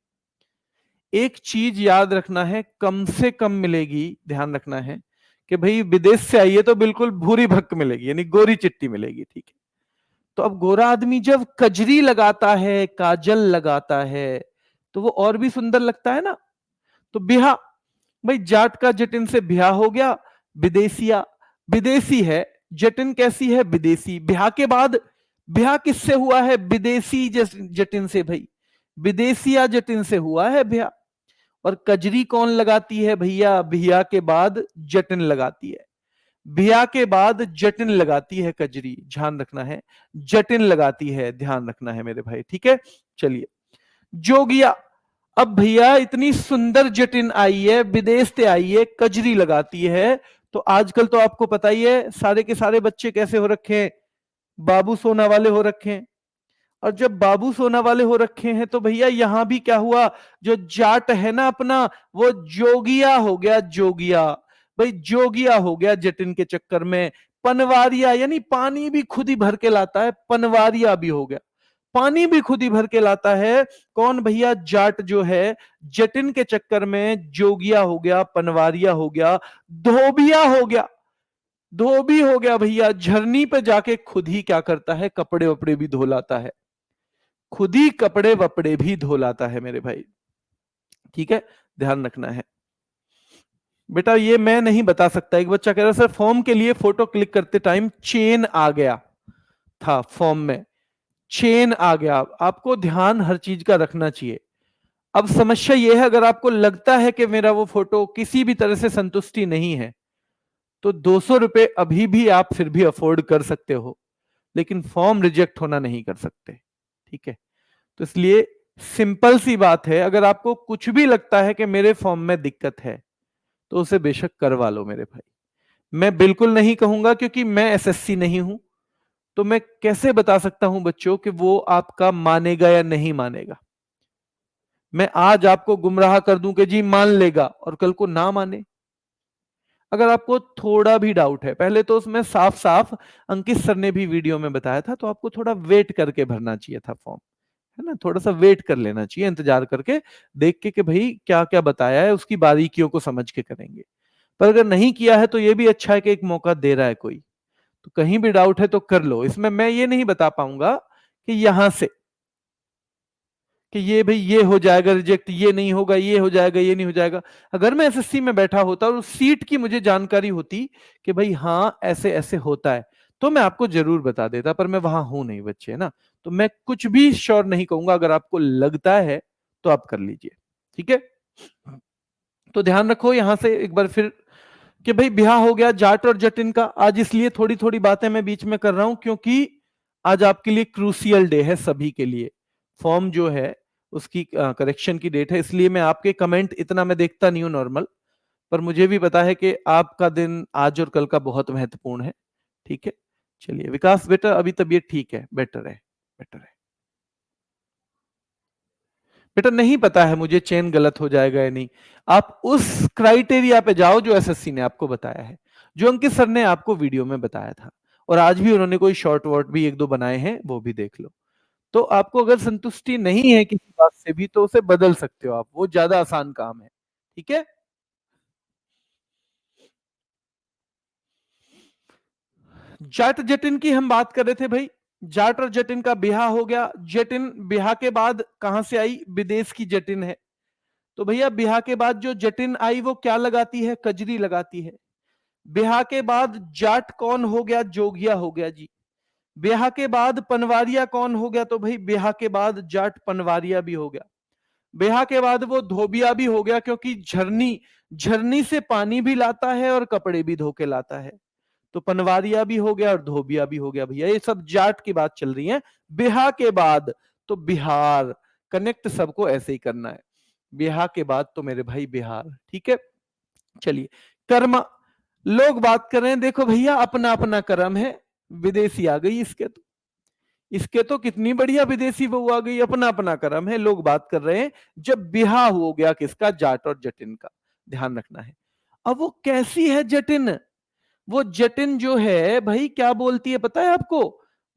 [SPEAKER 1] एक चीज याद रखना है, कम से कम मिलेगी, ध्यान रखना है कि भाई विदेश से आई है तो बिल्कुल भूरी भक्क मिलेगी, यानी गोरी चिट्टी मिलेगी, ठीक है। तो अब गोरा आदमी जब कजरी लगाता है, काजल लगाता है, तो वो और भी सुंदर लगता है ना। तो बिहा, भाई जाट का जटिन से बिहा हो गया, विदेशिया, विदेशी है, जटिन कैसी है, विदेशी। बिहा के बाद, बिहा किससे हुआ है, विदेशी जटिन से भाई, विदेशिया जटिन से हुआ है बिहा। और कजरी कौन लगाती है भैया, बिहा के बाद जटिन लगाती है, बिहा के बाद जटिन लगाती है कजरी, ध्यान रखना है, जटिन लगाती है, ध्यान रखना है मेरे भाई, ठीक है। चलिए जोगिया, अब भैया इतनी सुंदर जटिन आई है, विदेश से आई है, कजरी लगाती है, तो आजकल तो आपको पता ही है सारे के सारे बच्चे कैसे हो रखे हैं, बाबू सोना वाले हो रखे हैं। और जब बाबू सोना वाले हो रखे हैं तो भैया यहां भी क्या हुआ, जो जाट है ना अपना, वो जोगिया हो गया, जोगिया, भाई जोगिया हो गया जटिन के चक्कर में। पनवारिया यानी पानी भी खुद ही भर के लाता है, पनवारिया भी हो गया, पानी भी खुद ही भर के लाता है। कौन भैया, जाट जो है, जटिन के चक्कर में जोगिया हो गया, पनवारिया हो गया, धोबिया हो गया, धोबी हो गया भैया, झरनी पे जाके खुद ही क्या करता है, कपड़े वपड़े भी धो लाता है, खुद ही कपड़े वपड़े भी धो लाता है मेरे भाई, ठीक है। ध्यान रखना है बेटा, ये मैं नहीं बता सकता। एक बच्चा कह रहा सर फॉर्म के लिए फोटो क्लिक करते टाइम चेन आ गया था, फॉर्म में चेन आ गया, आपको ध्यान हर चीज का रखना चाहिए। अब समस्या यह है, अगर आपको लगता है कि मेरा वो फोटो किसी भी तरह से संतुष्टि नहीं है, तो 200 रुपए अभी भी आप फिर भी अफोर्ड कर सकते हो, लेकिन फॉर्म रिजेक्ट होना नहीं कर सकते, ठीक है। तो इसलिए सिंपल सी बात है, अगर आपको कुछ भी लगता है कि मेरे फॉर्म में दिक्कत है तो उसे बेशक करवा लो मेरे भाई। मैं बिल्कुल नहीं कहूंगा क्योंकि मैं एसएससी नहीं हूं, तो मैं कैसे बता सकता हूं बच्चों कि वो आपका मानेगा या नहीं मानेगा। मैं आज आपको गुमराह कर दूं कि जी मान लेगा और कल को ना माने। अगर आपको थोड़ा भी डाउट है, पहले तो उसमें साफ साफ अंकित सर ने भी वीडियो में बताया था, तो आपको थोड़ा वेट करके भरना चाहिए था फॉर्म, है ना, थोड़ा सा वेट कर लेना चाहिए, इंतजार करके देख के कि भाई क्या क्या बताया है, उसकी बारीकियों को समझ के करेंगे। पर अगर नहीं किया है तो ये भी अच्छा है कि एक मौका दे रहा है कोई, तो कहीं भी डाउट है तो कर लो। इसमें मैं ये नहीं बता पाऊंगा कि यहां से कि ये भाई ये हो जाएगा रिजेक्ट, ये नहीं होगा, ये हो जाएगा, ये नहीं हो जाएगा। अगर मैं एसएससी में बैठा होता और उस सीट की मुझे जानकारी होती कि भाई हाँ ऐसे ऐसे होता है, तो मैं आपको जरूर बता देता, पर मैं वहां हूं नहीं बच्चे ना, तो मैं कुछ भी श्योर नहीं कहूंगा। अगर आपको लगता है तो आप कर लीजिए, ठीक है। तो ध्यान रखो यहां से एक बार फिर कि भाई ब्याह हो गया जाट और जटिन का। आज इसलिए थोड़ी थोड़ी बातें मैं बीच में कर रहा हूं क्योंकि आज आपके लिए क्रूसियल डे है सभी के लिए। फॉर्म जो है उसकी करेक्शन की डेट है, इसलिए मैं आपके कमेंट इतना मैं देखता नहीं हूं नॉर्मल, पर मुझे भी पता है कि आपका दिन आज और कल का बहुत महत्वपूर्ण है, ठीक है। चलिए विकास बेटा, अभी तबीयत ठीक है, बेटर है, बेटर है बेटा। नहीं पता है मुझे चेन गलत हो जाएगा या नहीं, आप उस क्राइटेरिया पे जाओ जो एसएससी ने आपको बताया है, जो अंकित सर ने आपको वीडियो में बताया था, और आज भी उन्होंने कोई शॉर्ट वर्ड भी एक दो बनाए हैं, वो भी देख लो। तो आपको अगर संतुष्टि नहीं है किसी बात से भी तो उसे बदल सकते हो आप, वो ज्यादा आसान काम है, ठीक है। जाट जटिन की हम बात कर रहे थे भाई, जाट और जटिन का ब्याह हो गया। जटिन ब्याह के बाद कहां से आई, विदेश की जटिन है। तो भैया ब्याह के बाद जो जटिन आई वो क्या लगाती है, कजरी लगाती है। ब्याह के बाद जाट कौन हो गया, जोगिया हो गया जी। ब्याह के बाद पनवारिया कौन हो गया, तो भाई ब्याह के बाद जाट पनवारिया भी हो गया। ब्याह के बाद वो धोबिया भी हो गया, क्योंकि झरनी झरनी से पानी भी लाता है और कपड़े भी धो के लाता है। तो पनवारिया भी हो गया और धोबिया भी हो गया भैया, ये सब जाट की बात चल रही है। ब्याह के बाद तो बिहार, कनेक्ट सबको ऐसे ही करना है, ब्याह के बाद तो मेरे भाई बिहार, ठीक है। चलिए कर्म, लोग बात कर रहे हैं, देखो भैया अपना अपना कर्म है। विदेशी आ गई इसके तो कितनी बढ़िया विदेशी बहू आ गई, अपना अपना कर्म है, लोग बात कर रहे हैं। जब ब्याह हो गया किसका, जाट और जटिन का, ध्यान रखना है। अब वो कैसी है जटिन, वो जटिन जो है भाई क्या बोलती है पता है आपको,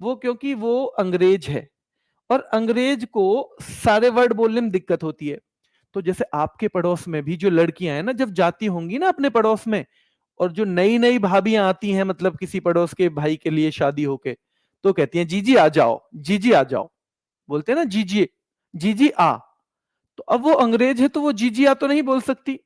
[SPEAKER 1] वो क्योंकि वो अंग्रेज है, और अंग्रेज को सारे वर्ड बोलने में दिक्कत होती है। तो जैसे आपके पड़ोस में भी जो लड़कियां हैं ना, जब जाती होंगी ना अपने पड़ोस में, और जो नई नई भाभियां आती हैं, मतलब किसी पड़ोस के भाई के लिए शादी होके, तो कहती हैं जीजी आ जाओ, जीजी आ जाओ, बोलते हैं ना जीजी, जीजी आ। तो अब वो अंग्रेज है तो वो जीजी आ तो नहीं बोल सकती,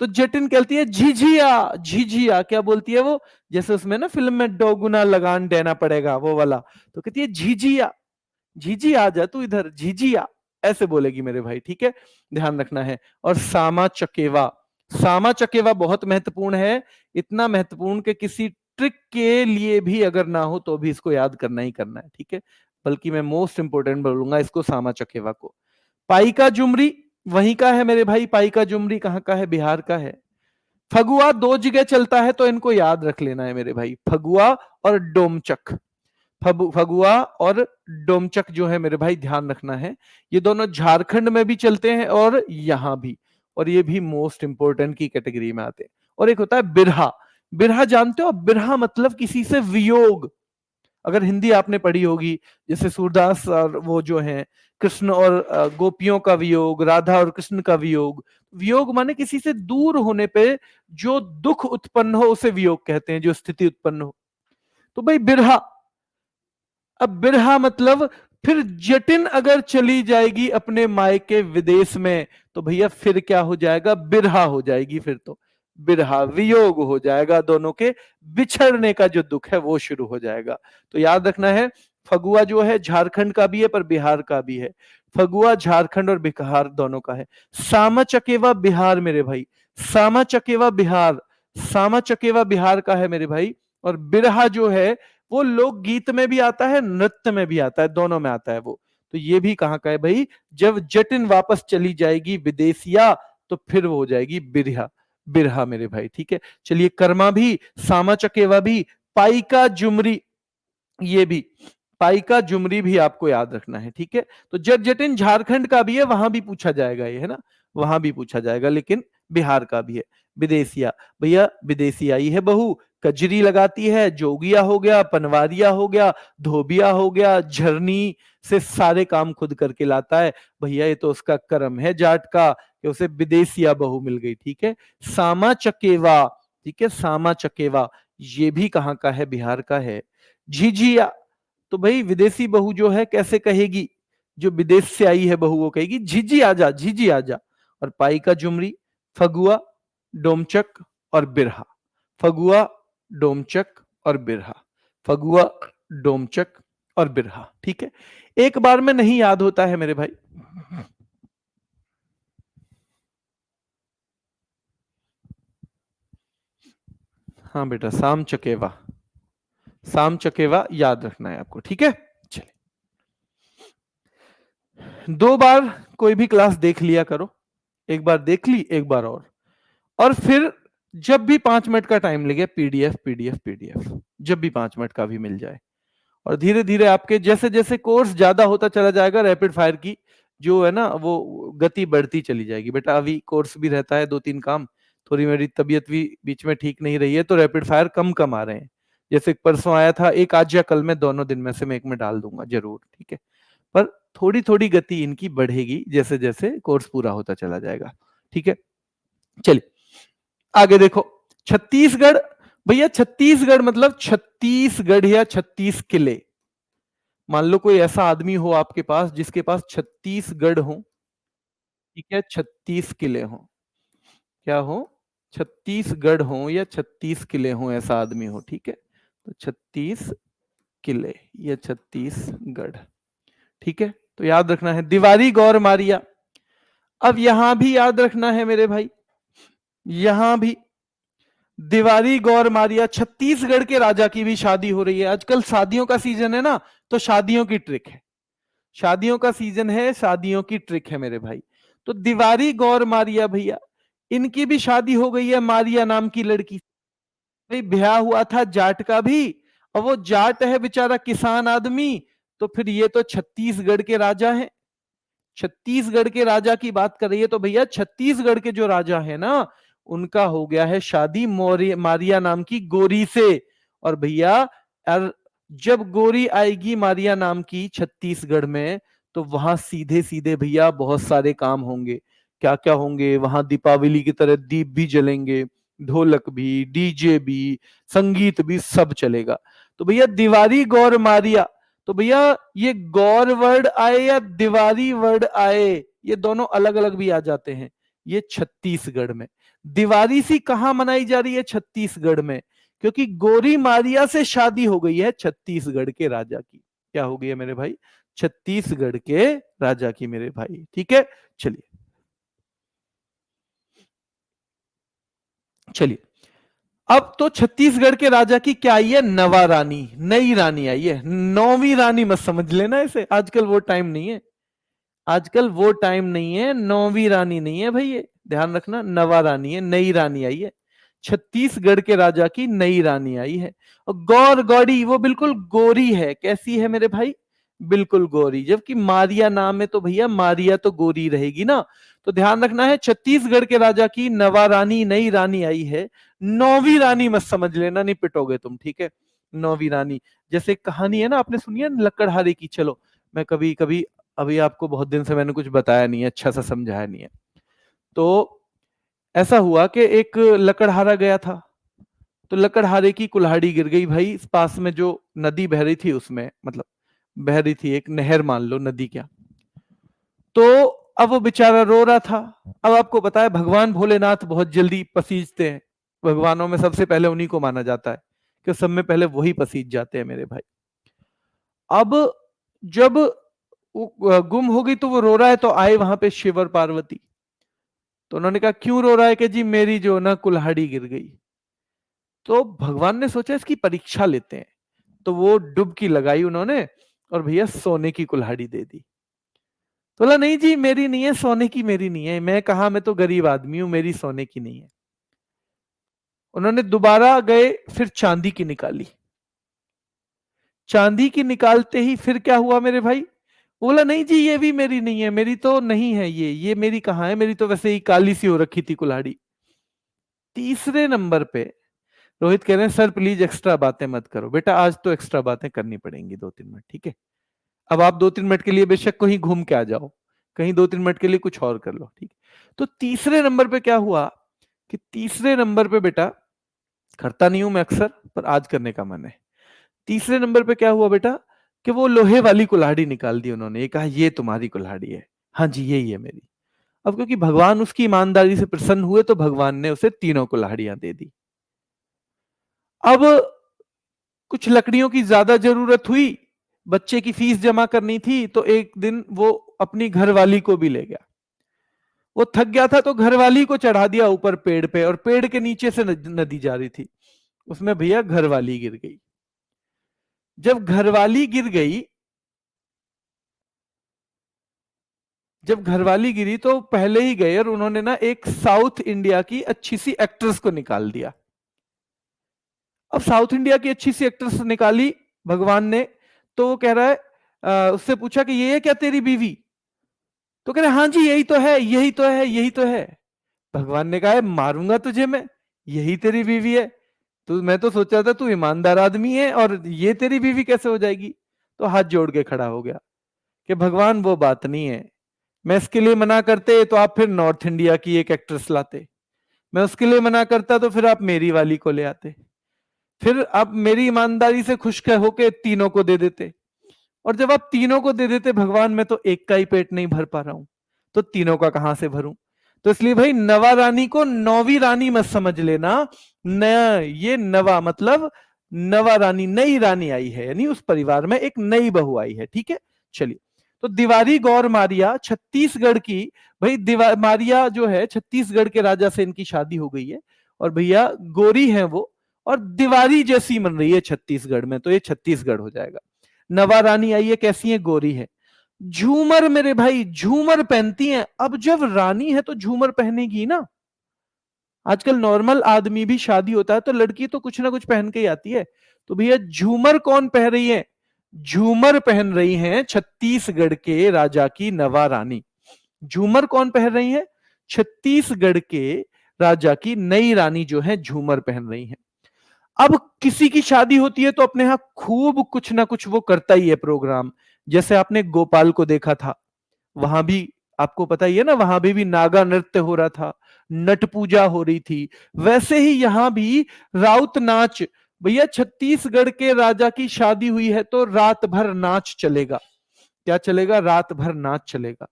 [SPEAKER 1] तो जटिन कहती है झिझिया, झिझिया क्या बोलती है वो, जैसे उसमें ना फिल्म में दोगुना लगान देना पड़ेगा वो वाला, तो कहती है झिझिया, झिझी आ जा तू इधर, झिझिया, ऐसे बोलेगी मेरे भाई, ठीक है, ध्यान रखना है। और सामा चकेवा, सामा चकेवा बहुत महत्वपूर्ण है, इतना महत्वपूर्ण कि किसी ट्रिक के लिए भी अगर ना हो तो भी इसको याद करना ही करना है, ठीक है। बल्कि मैं मोस्ट इंपोर्टेंट बोलूंगा इसको, सामा चकेवा को। पाइका जुमरी वहीं का है मेरे भाई, पाइका जुमरी कहाँ का है, बिहार का है। फगुआ दो जगह चलता है तो इनको याद रख लेना है मेरे भाई, फगुआ और डोमचक। फगुआ और डोमचक जो है मेरे भाई ध्यान रखना है, ये दोनों झारखंड में भी चलते हैं और यहां भी, और ये भी मोस्ट इंपोर्टेंट की कैटेगरी में आते हैं। और एक होता है बिरहा, बिरहा जानते हो, बिरहा मतलब किसी से वियोग। अगर हिंदी आपने पढ़ी होगी, जैसे सूरदास और वो जो हैं कृष्ण और गोपियों का वियोग, राधा और कृष्ण का वियोग। वियोग माने किसी से दूर होने पे जो दुख उत्पन्न हो उसे वियोग कहते हैं, जो स्थिति उत्पन्न हो। तो भाई बिरहा, अब बिरहा मतलब फिर जटिन अगर चली जाएगी अपने मायके विदेश में, तो भैया फिर क्या हो जाएगा, बिरहा हो जाएगी, फिर तो बिरहा वियोग हो जाएगा, दोनों के बिछड़ने का जो दुख है वो शुरू हो जाएगा। तो याद रखना है, फगुआ जो है झारखंड का भी है पर बिहार का भी है, फगुआ झारखंड और बिहार दोनों का है। सामा चकेवा बिहार मेरे भाई, सामा चकेवा बिहार, सामा चकेवा बिहार का है मेरे भाई। और बिरहा जो है वो लोक गीत में भी आता है, नृत्य में भी आता है, दोनों में आता है वो। तो ये भी कहां का है भाई, जब जटिन वापस चली जाएगी विदेशिया तो फिर वो हो जाएगी बिरहा, बिरहा मेरे भाई, ठीक है। चलिए कर्मा भी, सामा चकेवा भी, पाइका जुमरी ये भी। पाइका जुमरी भी आपको याद रखना है, ठीक है। तो जटजटिन झारखंड का भी है, वहां भी पूछा जाएगा ये, है ना, वहां भी पूछा जाएगा, लेकिन बिहार का भी है। विदेशिया, भैया विदेशियाई है बहू, कजरी लगाती है, जोगिया हो गया, पनवारिया हो गया, धोबिया हो गया, झरनी से सारे काम खुद करके लाता है। भैया ये तो उसका कर्म है जाट का कि उसे विदेशिया बहू मिल गई, ठीक है। सामा चकेवा, ठीक है, सामा चकेवा ये भी कहां का है, बिहार का है। झिझिया, तो भाई विदेशी बहू जो है कैसे कहेगी, जो विदेश से आई है बहू वो कहेगी झिझी आजा, झिझी आजा। और पाइका जुमरी, फगुआ, डोमचक और बिरहा, फगुआ, डोमचक और बिरहा, फगुआ, डोमचक और बिरहा, ठीक है। एक बार में नहीं याद होता है मेरे भाई। हाँ बेटा, साम चकेवा, साम चकेवा याद रखना है आपको, ठीक है। चलिए, 2 बार कोई भी क्लास देख लिया करो, एक बार देख ली, एक बार और फिर जब भी 5 मिनट का टाइम लगे पीडीएफ पीडीएफ पीडीएफ, जब भी 5 मिनट का भी मिल जाए। और धीरे धीरे आपके जैसे जैसे कोर्स ज्यादा होता चला जाएगा, रैपिड फायर की जो है ना वो गति बढ़ती चली जाएगी। बेटा अभी कोर्स भी रहता है 2-3 काम, थोड़ी मेरी तबीयत भी बीच में ठीक नहीं रही है, तो रैपिड फायर कम कम आ रहे हैं। जैसे परसों आया था एक, आज या कल में, दोनों दिन में से मैं एक में डाल दूंगा जरूर, ठीक है। पर थोड़ी थोड़ी गति इनकी बढ़ेगी जैसे जैसे कोर्स पूरा होता चला जाएगा, ठीक है। चलिए आगे देखो, छत्तीसगढ़, भैया छत्तीसगढ़ मतलब छत्तीसगढ़ या 36 किले। मान लो कोई ऐसा आदमी हो आपके पास जिसके पास 36 गढ़ हो, ठीक है, 36 किले हो, क्या हो, 36 गढ़ हो या 36 किले हो, ऐसा आदमी हो, ठीक है। तो 36 किले या 36 गढ़, ठीक है। तो याद रखना है दिवारी गौर मारिया। अब यहां भी याद रखना है मेरे भाई, यहां भी दिवारी गौर मारिया, छत्तीसगढ़ के राजा की भी शादी हो रही है। आजकल शादियों का सीजन है ना, तो शादियों की ट्रिक है, शादियों का सीजन है, शादियों की ट्रिक है मेरे भाई। तो दिवारी गौर मारिया भैया, इनकी भी शादी हो गई है मारिया नाम की लड़की। भाई ब्याह हुआ था जाट का भी, और वो जाट है बेचारा किसान आदमी, तो फिर ये तो छत्तीसगढ़ के राजा हैं, छत्तीसगढ़ के राजा की बात कर रही है, तो भैया छत्तीसगढ़ के जो राजा है ना उनका हो गया है शादी मारिया नाम की गोरी से। और भैया जब गोरी आएगी मारिया नाम की छत्तीसगढ़ में, तो वहां सीधे सीधे भैया बहुत सारे काम होंगे। क्या क्या होंगे वहां, दीपावली की तरह दीप भी जलेंगे, ढोलक भी, डीजे भी, संगीत भी, सब चलेगा। तो भैया दिवारी गौर मारिया, तो भैया ये गौर वर्ड आए या दिवारी वर्ड आए, ये दोनों अलग अलग भी आ जाते हैं। ये छत्तीसगढ़ में दिवाली सी कहां मनाई जा रही है, छत्तीसगढ़ में, क्योंकि गोरी मारिया से शादी हो गई है छत्तीसगढ़ के राजा की। क्या हो गई है मेरे भाई, छत्तीसगढ़ के राजा की मेरे भाई, ठीक है। चलिए चलिए, अब तो छत्तीसगढ़ के राजा की क्या आई है, नवा रानी, नई रानी आई है। 9वीं रानी मत समझ लेना इसे, आजकल वो टाइम नहीं है, आजकल वो टाइम नहीं है, 9वीं रानी नहीं है भाई, ये ध्यान रखना, नवा रानी है, नई रानी आई है। छत्तीसगढ़ के राजा की नई रानी आई है। और गौर गौरी वो बिल्कुल गोरी है, कैसी है मेरे भाई, बिल्कुल गोरी। जबकि मारिया नाम है तो भैया मारिया तो गोरी रहेगी ना। तो ध्यान रखना है छत्तीसगढ़ के राजा की नवा रानी, नई रानी आई है। 9वीं रानी मत समझ लेना, नहीं पिटोगे तुम, ठीक है। 9वीं रानी, जैसे कहानी है ना, आपने सुनी है लकड़हारे की, चलो मैं कभी कभी, अभी आपको बहुत दिन से मैंने कुछ बताया नहीं है, अच्छा सा समझाया नहीं है। तो ऐसा हुआ कि एक लकड़हारा गया था, तो लकड़हारे की कुल्हाड़ी गिर गई भाई, इस पास में जो नदी बह रही थी उसमें, मतलब बह रही थी एक नहर, मान लो नदी, क्या। तो अब वो बेचारा रो रहा था। अब आपको पता है भगवान भोलेनाथ बहुत जल्दी पसीजते हैं, भगवानों में सबसे पहले उन्हीं को माना जाता है कि सब में पहले वही पसीज जाते हैं मेरे भाई। अब जब वो गुम हो गई तो वो रो रहा है, तो आए वहां पे शिव और पार्वती। तो उन्होंने कहा क्यों रो रहा है, कि जी मेरी जो ना कुल्हाड़ी गिर गई। तो भगवान ने सोचा इसकी परीक्षा लेते हैं, तो वो डुबकी लगाई उन्होंने, और भैया सोने की कुल्हाड़ी दे दी। तो बोला नहीं जी मेरी नहीं है, सोने की मेरी नहीं है, मैं कहा मैं तो गरीब आदमी हूं, मेरी सोने की नहीं है। उन्होंने दोबारा गए, फिर चांदी की निकाली, चांदी की निकालते ही फिर क्या हुआ मेरे भाई? बोला नहीं जी ये भी मेरी नहीं है, मेरी तो नहीं है, ये मेरी कहाँ है, मेरी तो वैसे ही काली सी हो रखी थी कुल्हाड़ी। तीसरे नंबर पे रोहित कह रहे हैं सर प्लीज एक्स्ट्रा बातें मत करो। बेटा आज तो एक्स्ट्रा बातें करनी पड़ेंगी 2-3 मिनट, ठीक है? अब आप 2-3 मिनट के लिए बेशक कहीं घूम के आ जाओ, कहीं 2-3 मिनट के लिए कुछ और कर लो, ठीक? तो तीसरे नंबर पे क्या हुआ कि तीसरे नंबर पे बेटा, करता नहीं हूं मैं अक्सर पर आज करने का मन है। तीसरे नंबर पे क्या हुआ बेटा कि वो लोहे वाली कुल्हाड़ी निकाल दी उन्होंने, ये कहा ये तुम्हारी कुल्हाड़ी है, हाँ जी यही है मेरी। अब क्योंकि भगवान उसकी ईमानदारी से प्रसन्न हुए तो भगवान ने उसे तीनों कुल्हाड़ियां दे दी। अब कुछ लकड़ियों की ज्यादा जरूरत हुई, बच्चे की फीस जमा करनी थी, तो एक दिन वो अपनी घरवाली को भी ले गया। वो थक गया था तो घरवाली को चढ़ा दिया ऊपर पेड़ पे, और पेड़ के नीचे से नदी जा रही थी, उसमें भैया घरवाली गिर गई। जब घरवाली गिर गई, जब घरवाली गिरी तो पहले ही गए और उन्होंने ना एक साउथ इंडिया की अच्छी सी एक्ट्रेस को निकाल दिया। अब साउथ इंडिया की अच्छी सी एक्ट्रेस निकाली भगवान ने, तो वो कह रहा है उससे पूछा कि ये है क्या तेरी बीवी? तो कह रहे हाँ जी यही तो है, यही तो है, यही तो है। भगवान ने कहा है मारूंगा तुझे मैं, यही तेरी बीवी है? तो मैं तो सोचा था तू ईमानदार आदमी है और ये तेरी बीवी कैसे हो जाएगी? तो हाथ जोड़ के खड़ा हो गया कि भगवान वो बात नहीं है, मैं इसके लिए मना करते तो आप फिर नॉर्थ इंडिया की एक एक्ट्रेस लाते, मैं उसके लिए मना करता तो फिर आप मेरी वाली को ले आते, फिर आप मेरी ईमानदारी से खुश होके तीनों को दे देते, और जब आप तीनों को दे देते भगवान मैं तो एक का ही पेट नहीं भर पा रहा हूं, तो तीनों का कहां से भरूं? तो इसलिए भाई नवा रानी को नौवीं रानी मत समझ लेना, न ये नवा मतलब नवा रानी, नई रानी आई है, यानी उस परिवार में एक नई बहू आई है, ठीक है? चलिए, तो दिवारी गौर मारिया छत्तीसगढ़ की, भाई मारिया जो है छत्तीसगढ़ के राजा से इनकी शादी हो गई है, और भैया गोरी है वो, और दिवारी जैसी बन रही है छत्तीसगढ़ में, तो ये छत्तीसगढ़ हो जाएगा। नवा रानी आई है, कैसी है? गोरी है। झूमर मेरे भाई, झूमर पहनती हैं। अब जब रानी है तो झूमर पहनेगी ना। आजकल नॉर्मल आदमी भी शादी होता है तो लड़की तो कुछ ना कुछ पहन के ही आती है, तो भैया झूमर कौन पहन रही है? झूमर पहन रही हैं छत्तीसगढ़ के राजा की नवा रानी। झूमर कौन पहन रही है? छत्तीसगढ़ के राजा की नई रानी जो है झूमर पहन रही है। अब किसी की शादी होती है तो अपने यहां खूब कुछ ना कुछ वो करता ही है प्रोग्राम। जैसे आपने गोपाल को देखा था, वहां भी आपको पता ही है ना, वहां भी नागा नृत्य हो रहा था, नट पूजा हो रही थी। वैसे ही यहां भी राउत नाच, भैया छत्तीसगढ़ के राजा की शादी हुई है तो रात भर नाच चलेगा। क्या चलेगा? रात भर नाच चलेगा।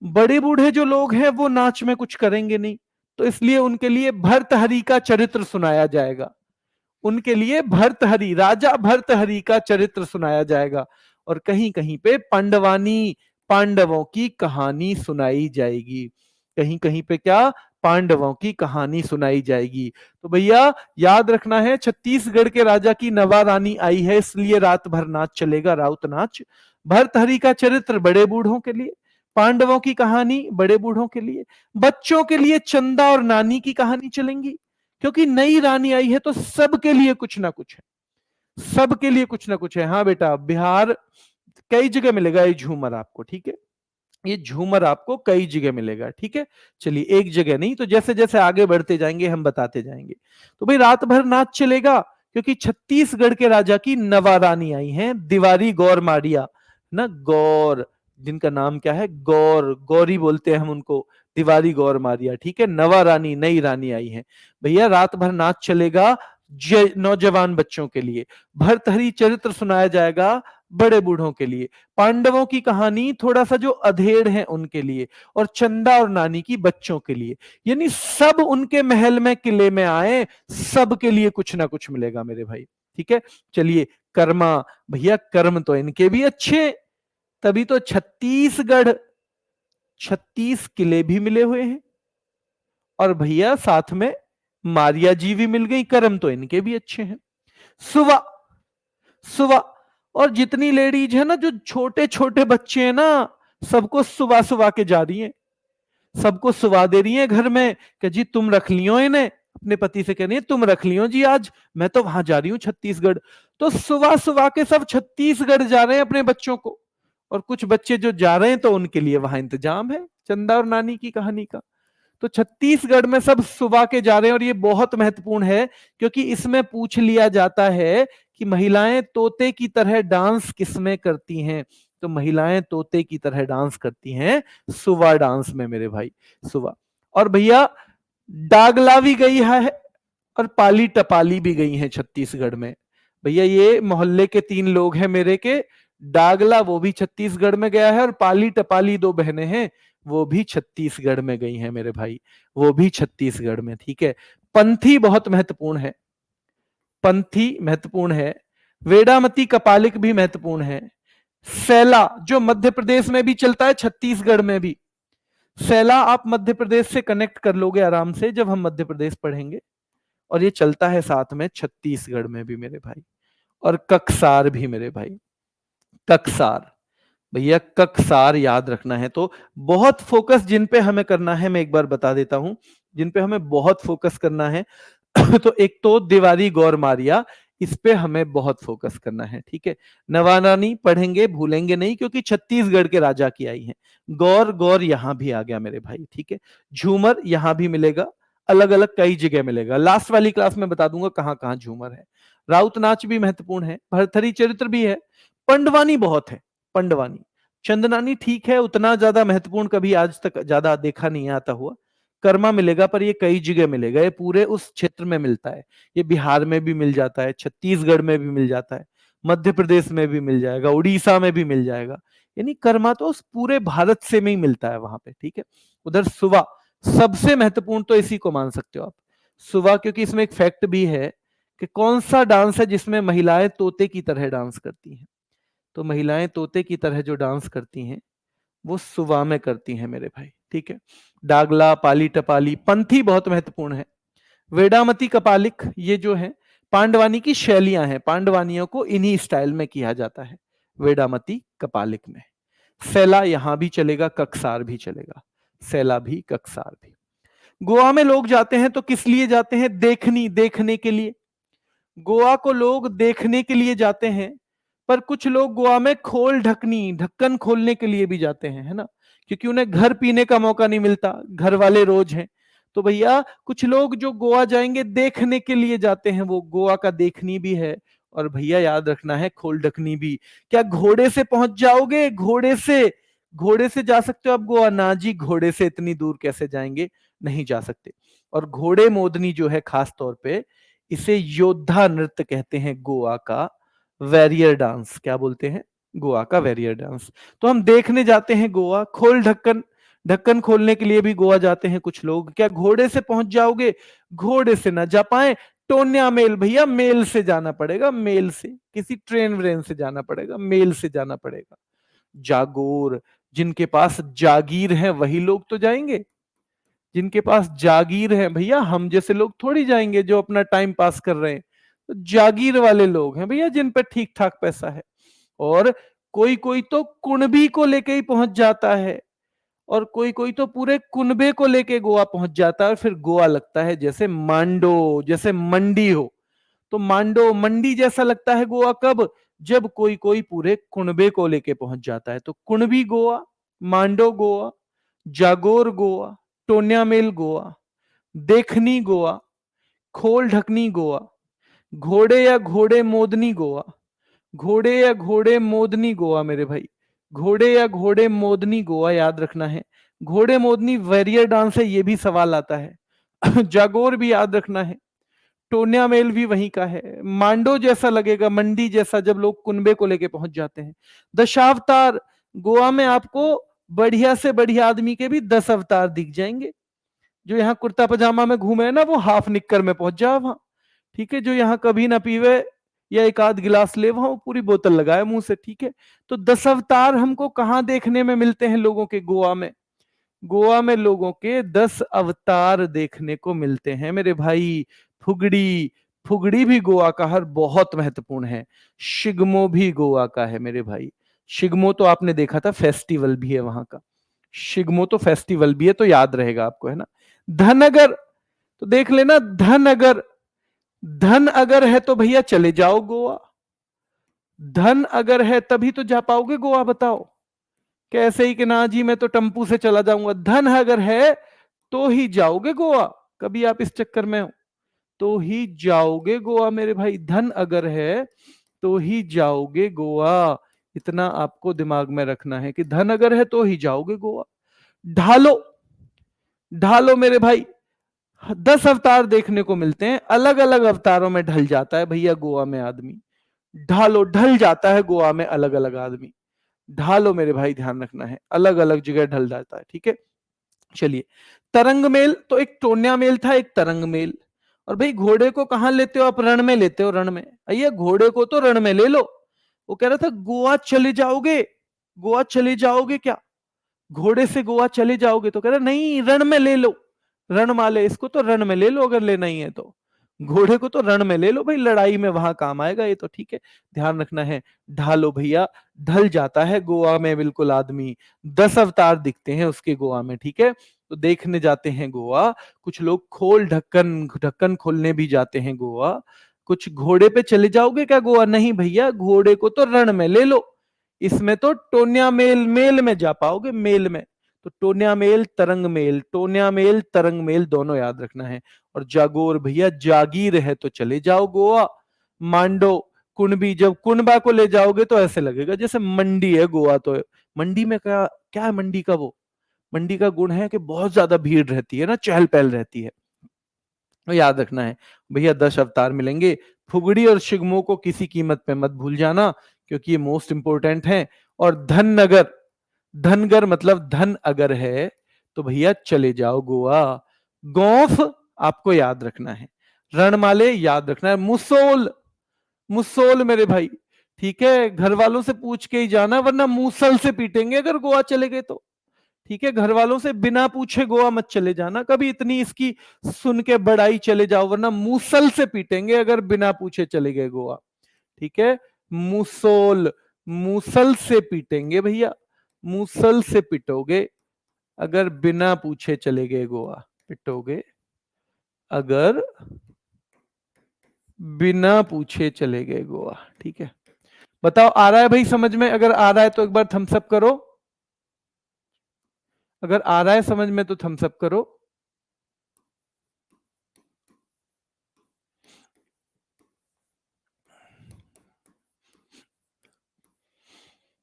[SPEAKER 1] बड़े बूढ़े जो लोग हैं वो नाच में कुछ करेंगे नहीं, तो इसलिए उनके लिए भर्तहरि का चरित्र सुनाया जाएगा। उनके लिए भर्तहरि, राजा भर्तहरि का चरित्र सुनाया जाएगा, और कहीं कहीं पे पांडवानी, पांडवों की कहानी सुनाई जाएगी। कहीं कहीं पे क्या? पांडवों की कहानी सुनाई जाएगी। तो भैया याद रखना है, छत्तीसगढ़ के राजा की नवा रानी आई है इसलिए रात भर नाच चलेगा, राउत नाच। भर्तहरि का चरित्र बड़े बूढ़ों के लिए, पांडवों की कहानी बड़े बूढ़ों के लिए, बच्चों के लिए चंदा और नानी की कहानी चलेंगी, क्योंकि नई रानी आई है तो सबके लिए कुछ ना कुछ है, सबके लिए कुछ ना कुछ है। हाँ बेटा, बिहार कई जगह मिलेगा ये झूमर आपको, ठीक है? ये झूमर आपको कई जगह मिलेगा, ठीक है? चलिए, एक जगह नहीं, तो जैसे जैसे आगे बढ़ते जाएंगे हम बताते जाएंगे। तो भाई रात भर नाच चलेगा, क्योंकि छत्तीसगढ़ के राजा की नवा रानी आई है, दिवारी गौर मारिया ना, गौर, जिनका नाम क्या है? गौर, गौरी बोलते हैं हम उनको, दिवारी गौर मारिया, ठीक है? नवा रानी, नई रानी आई है। भैया रात भर नाच चलेगा नौजवान बच्चों के लिए, भर्तहरि चरित्र सुनाया जाएगा बड़े बूढ़ों के लिए, पांडवों की कहानी थोड़ा सा जो अधेड़ है उनके लिए, और चंदा और नानी की बच्चों के लिए। यानी सब उनके महल में, किले में आए, सबके लिए कुछ ना कुछ मिलेगा मेरे भाई, ठीक है? चलिए, कर्मा, भैया कर्म तो इनके भी अच्छे, तभी तो 36 किले भी मिले हुए हैं, और भैया साथ में मारिया जी भी मिल गई, कर्म तो इनके भी अच्छे हैं। सुबह सुबह, और जितनी लेडीज है ना, जो छोटे छोटे बच्चे हैं ना, सबको सुबह सुबह के जा रही हैं, सबको सुबह दे रही हैं घर में कि जी तुम रख लियो इन्हें, अपने पति से कह रही है तुम रख लियो जी, आज मैं तो वहां जा रही हूं छत्तीसगढ़, तो सुबह सुबह के सब छत्तीसगढ़ जा रहे हैं अपने बच्चों को, और कुछ बच्चे जो जा रहे हैं तो उनके लिए वहां इंतजाम है चंदा और नानी की कहानी का। तो छत्तीसगढ़ में सब सुबह के जा रहे हैं, और ये बहुत महत्वपूर्ण है क्योंकि इसमें पूछ लिया जाता है कि महिलाएं तोते की तरह डांस किसमें करती हैं। तो महिलाएं तोते की तरह डांस करती हैं सुबह डांस में मेरे भाई, सुबह। और भैया डागला भी गई है और पाली टपाली भी गई हैं छत्तीसगढ़ में। भैया ये मोहल्ले के 3 लोग हैं मेरे के, डागला वो भी छत्तीसगढ़ में गया है, और पाली टपाली 2 बहनें हैं वो भी छत्तीसगढ़ में गई हैं मेरे भाई, वो भी छत्तीसगढ़ में, ठीक है। पंथी बहुत महत्वपूर्ण है, पंथी महत्वपूर्ण है, वेडामती कपालिक भी महत्वपूर्ण है, सैला जो मध्य प्रदेश में भी चलता है छत्तीसगढ़ में भी। सैला आप मध्य प्रदेश से कनेक्ट कर लोगे आराम से जब हम मध्य प्रदेश पढ़ेंगे, और ये चलता है साथ में छत्तीसगढ़ में भी मेरे भाई। और ककसार भी मेरे भाई, ककसार, भैया ककसार याद रखना है। तो बहुत फोकस जिन पे हमें करना है मैं एक बार बता देता हूं, जिन पे हमें बहुत फोकस करना है तो एक तो देवारी गौर मारिया, इस पे हमें बहुत फोकस करना है, ठीक है। नवारानी पढ़ेंगे, भूलेंगे नहीं क्योंकि छत्तीसगढ़ के राजा की आई है। गौर, गौर यहां भी आ गया मेरे भाई, ठीक है। झूमर यहां भी मिलेगा, अलग अलग कई जगह मिलेगा, लास्ट वाली क्लास में बता दूंगा कहां कहां झूमर है। राउत नाच भी महत्वपूर्ण है, भरथरी चरित्र भी है, पंडवानी बहुत है, पंडवानी। चंदनानी ठीक है, उतना ज्यादा महत्वपूर्ण कभी आज तक ज्यादा देखा नहीं आता हुआ। कर्मा मिलेगा, पर ये कई जगह मिलेगा, ये पूरे उस क्षेत्र में मिलता है, ये बिहार में भी मिल जाता है, छत्तीसगढ़ में भी मिल जाता है, मध्य प्रदेश में भी मिल जाएगा, उड़ीसा में भी मिल जाएगा। यानी कर्मा तो उस पूरे भारत से में ही मिलता है वहां पे, ठीक है। उधर सुवा सबसे महत्वपूर्ण तो इसी को मान सकते हो आप, सुवा, क्योंकि इसमें एक फैक्ट भी है कि कौन सा डांस है जिसमें महिलाएं तोते की तरह डांस करती हैं। तो महिलाएं तोते की तरह जो डांस करती हैं वो सुबह में करती हैं मेरे भाई, ठीक है। डागला, पाली टपाली, पंथी बहुत महत्वपूर्ण है, वेडामती कपालिक ये जो है पांडवानी की शैलियां हैं, पांडवानियों को इन्हीं स्टाइल में किया जाता है वेडामती कपालिक में। सैला यहां भी चलेगा, ककसार भी चलेगा, सैला भी ककसार भी। गोवा में लोग जाते हैं तो किस लिए जाते हैं? देखने के लिए। गोवा को लोग देखने के लिए जाते हैं, पर कुछ लोग गोवा में ढक्कन खोलने के लिए भी जाते हैं, है ना, क्योंकि उन्हें घर पीने का मौका नहीं मिलता, घर वाले रोज हैं। तो भैया कुछ लोग जो गोवा जाएंगे देखने के लिए जाते हैं, वो गोवा का देखनी भी है, और भैया याद रखना है खोल ढकनी भी। क्या घोड़े से पहुंच जाओगे? घोड़े से जा सकते हो आप गोवा? ना जी, घोड़े से इतनी दूर कैसे जाएंगे, नहीं जा सकते। और घोड़े मोदनी जो है खास तौर पे, इसे योद्धा नृत्य कहते हैं, गोवा का वैरियर डांस। क्या बोलते हैं? गोवा का वैरियर डांस। तो हम देखने जाते हैं गोवा, ढक्कन खोलने के लिए भी गोवा जाते हैं कुछ लोग। क्या घोड़े से पहुंच जाओगे? घोड़े से ना जा पाए, टोन्या मेल, भैया मेल से जाना पड़ेगा, मेल से, किसी ट्रेन व्रेन से जाना पड़ेगा, मेल से जाना पड़ेगा। जागोर, जिनके पास जागीर है वही लोग तो जाएंगे, जिनके पास जागीर है, भैया हम जैसे लोग थोड़ी जाएंगे जो अपना टाइम पास कर रहे हैं। तो जागीर वाले लोग हैं भैया जिन पर ठीक ठाक पैसा है। और कोई कोई तो कुणबी को लेके ही पहुंच जाता है, और कोई कोई तो पूरे कुनबे को लेके गोवा पहुंच जाता है, और फिर गोवा लगता है जैसे मांडो, जैसे मंडी हो। तो मांडो मंडी जैसा लगता है गोवा कब? जब कोई कोई पूरे कुनबे को लेके पहुंच जाता है। तो कुणबी गोवा, मांडो गोवा, जागोर गोवा, टोन्यामेल गोवा, देखनी गोवा, खोल ढकनी गोवा, घोड़े या घोड़े मोदनी गोवा, घोड़े या घोड़े मोदनी गोवा मेरे भाई, घोड़े या घोड़े मोदनी गोवा याद रखना है। घोड़े मोदनी वैरियर डांस है, ये भी सवाल आता है जागोर भी याद रखना है, टोन्या मेल भी वहीं का है। मांडो जैसा लगेगा, मंडी जैसा, जब लोग कुनबे को लेके पहुंच जाते हैं। दशावतार, गोवा में आपको बढ़िया से बढ़िया आदमी के भी 10 अवतार दिख जाएंगे। जो यहाँ कुर्ता पजामा में घूमे है ना, वो हाफ निक्कर में पहुंच जाए वहां, ठीक है। जो यहाँ कभी ना पीवे या एक आध गिलास ले, वहां वो पूरी बोतल लगाए मुंह से, ठीक है। तो 10 अवतार हमको कहाँ देखने में मिलते हैं लोगों के? गोवा में। गोवा में लोगों के 10 अवतार देखने को मिलते हैं मेरे भाई। फुगड़ी, फुगड़ी भी गोवा का हर बहुत महत्वपूर्ण है। शिगमो भी गोवा का है मेरे भाई। शिगमो तो आपने देखा था, फेस्टिवल भी है वहां का। शिगमो तो फेस्टिवल भी है, तो याद रहेगा आपको, है ना। धनगर, तो देख लेना, धन अगर है तो भैया चले जाओ गोवा। धन अगर है तभी तो जा पाओगे गोवा, बताओ। कैसे ही कि ना जी मैं तो टम्पू से चला जाऊंगा, धन अगर है तो ही जाओगे गोवा। कभी आप इस चक्कर में हो तो ही जाओगे गोवा मेरे भाई, धन अगर है तो ही जाओगे गोवा। इतना आपको दिमाग में रखना है कि धन अगर है तो ही जाओगे गोवा। ढालो, ढालो मेरे भाई, 10 अवतार देखने को मिलते हैं, अलग अलग अवतारों में ढल जाता है भैया गोवा में आदमी। ढालो, ढल जाता है गोवा में अलग अलग आदमी। ढालो मेरे भाई, ध्यान रखना है, अलग अलग जगह ढल जाता है, ठीक है। चलिए, तरंग मेल, तो एक टोन्या मेल था, एक तरंग मेल। और भाई घोड़े को कहां लेते हो आप? रण में लेते हो, रण में। भैया घोड़े को तो रण में ले लो। वो कह रहा था गोवा चले जाओगे, गोवा चले जाओगे क्या? घोड़े से गोवा चले जाओगे? तो कह रहा नहीं, रण में ले लो। रण माले, इसको तो रण में ले लो अगर लेना ही है तो। घोड़े को तो रण में ले लो भाई, लड़ाई में वहां काम आएगा ये तो, ठीक है। ध्यान रखना है। ढालो भैया, ढल जाता है गोवा में बिल्कुल आदमी। 10 अवतार दिखते हैं उसके गोवा में, ठीक है। तो देखने जाते हैं गोवा। कुछ लोग खोल ढक्कन, ढक्कन खोलने भी जाते हैं गोवा। कुछ घोड़े पे चले जाओगे क्या गोवा? नहीं भैया, घोड़े को तो रण में ले लो। इसमें तो टोन्या मेल, मेल में जा पाओगे, मेल में। तो टोन्या मेल, तरंग मेल, टोन्या मेल, तरंग मेल दोनों याद रखना है। और जागोर भैया, जागीर है तो चले जाओ गोवा। मांडो, कुणबी, जब कुणबा को ले जाओगे तो ऐसे लगेगा जैसे मंडी है गोवा। तो मंडी में क्या क्या है? मंडी का वो, मंडी का गुण है कि बहुत ज्यादा भीड़ रहती है ना, चहल पहल रहती है। तो याद रखना है भैया, 10 अवतार मिलेंगे। फुगड़ी और शिगमो को किसी कीमत पे मत भूल जाना, क्योंकि ये मोस्ट इंपोर्टेंट है। और धननगर, धनगर मतलब धन अगर है तो भैया चले जाओ गोवा। गौफ आपको याद रखना है। रणमाले याद रखना है। मुसोल, मुसोल मेरे भाई, ठीक है। घर वालों से पूछ के ही जाना, वरना मूसल से पीटेंगे अगर गोवा चले गए तो, ठीक है। घर वालों से बिना पूछे गोवा मत चले जाना कभी, इतनी इसकी सुन के बड़ाई चले जाओ, वरना मूसल से पीटेंगे अगर बिना पूछे चले गए गोवा, ठीक है। मुसोल, मूसल से पीटेंगे भैया, मूसल से पिटोगे अगर बिना पूछे चले गए गोवा, पिटोगे अगर बिना पूछे चले गए गोवा, ठीक है। बताओ आ रहा है भाई समझ में? अगर आ रहा है तो एक बार थम्स अप करो, अगर आ रहा है समझ में तो थम्स अप करो।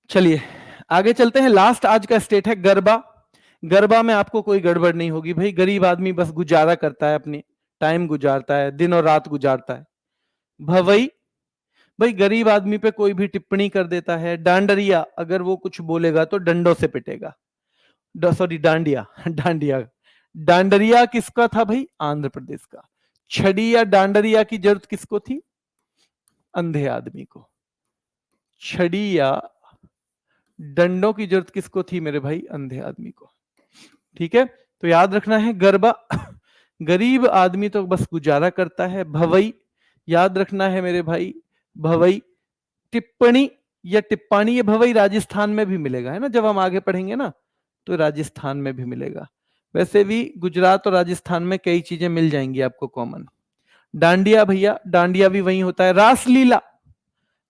[SPEAKER 1] चलिए आगे चलते हैं। लास्ट आज का स्टेट है गरबा। गरबा में आपको कोई गड़बड़ नहीं होगी भाई, गरीब आदमी बस गुजारा करता है, अपनी टाइम गुजारता है, दिन और रात गुजारता है। भवई, भाई गरीब आदमी पे कोई भी टिप्पणी कर देता है। डांडरिया, अगर वो कुछ बोलेगा तो डंडों से पिटेगा। सॉरी, डांडिया, डांडिया। डांडरिया किसका था भाई? आंध्र प्रदेश का। छड़ी या डांडरिया की जरूरत किसको थी? अंधे आदमी को। छड़ी या डंडों की जरूरत किसको थी मेरे भाई? अंधे आदमी को, ठीक है। तो याद रखना है गरबा, गरीब आदमी तो बस गुजारा करता है। भवई, याद रखना है मेरे भाई, भवई। टिप्पणी या टिप्पाणी, ये भवई राजस्थान में भी मिलेगा, है ना, जब हम आगे पढ़ेंगे ना तो राजस्थान में भी मिलेगा। वैसे भी गुजरात और राजस्थान में कई चीजें मिल जाएंगी आपको कॉमन। डांडिया भैया, डांडिया भी वही होता है। रासलीला,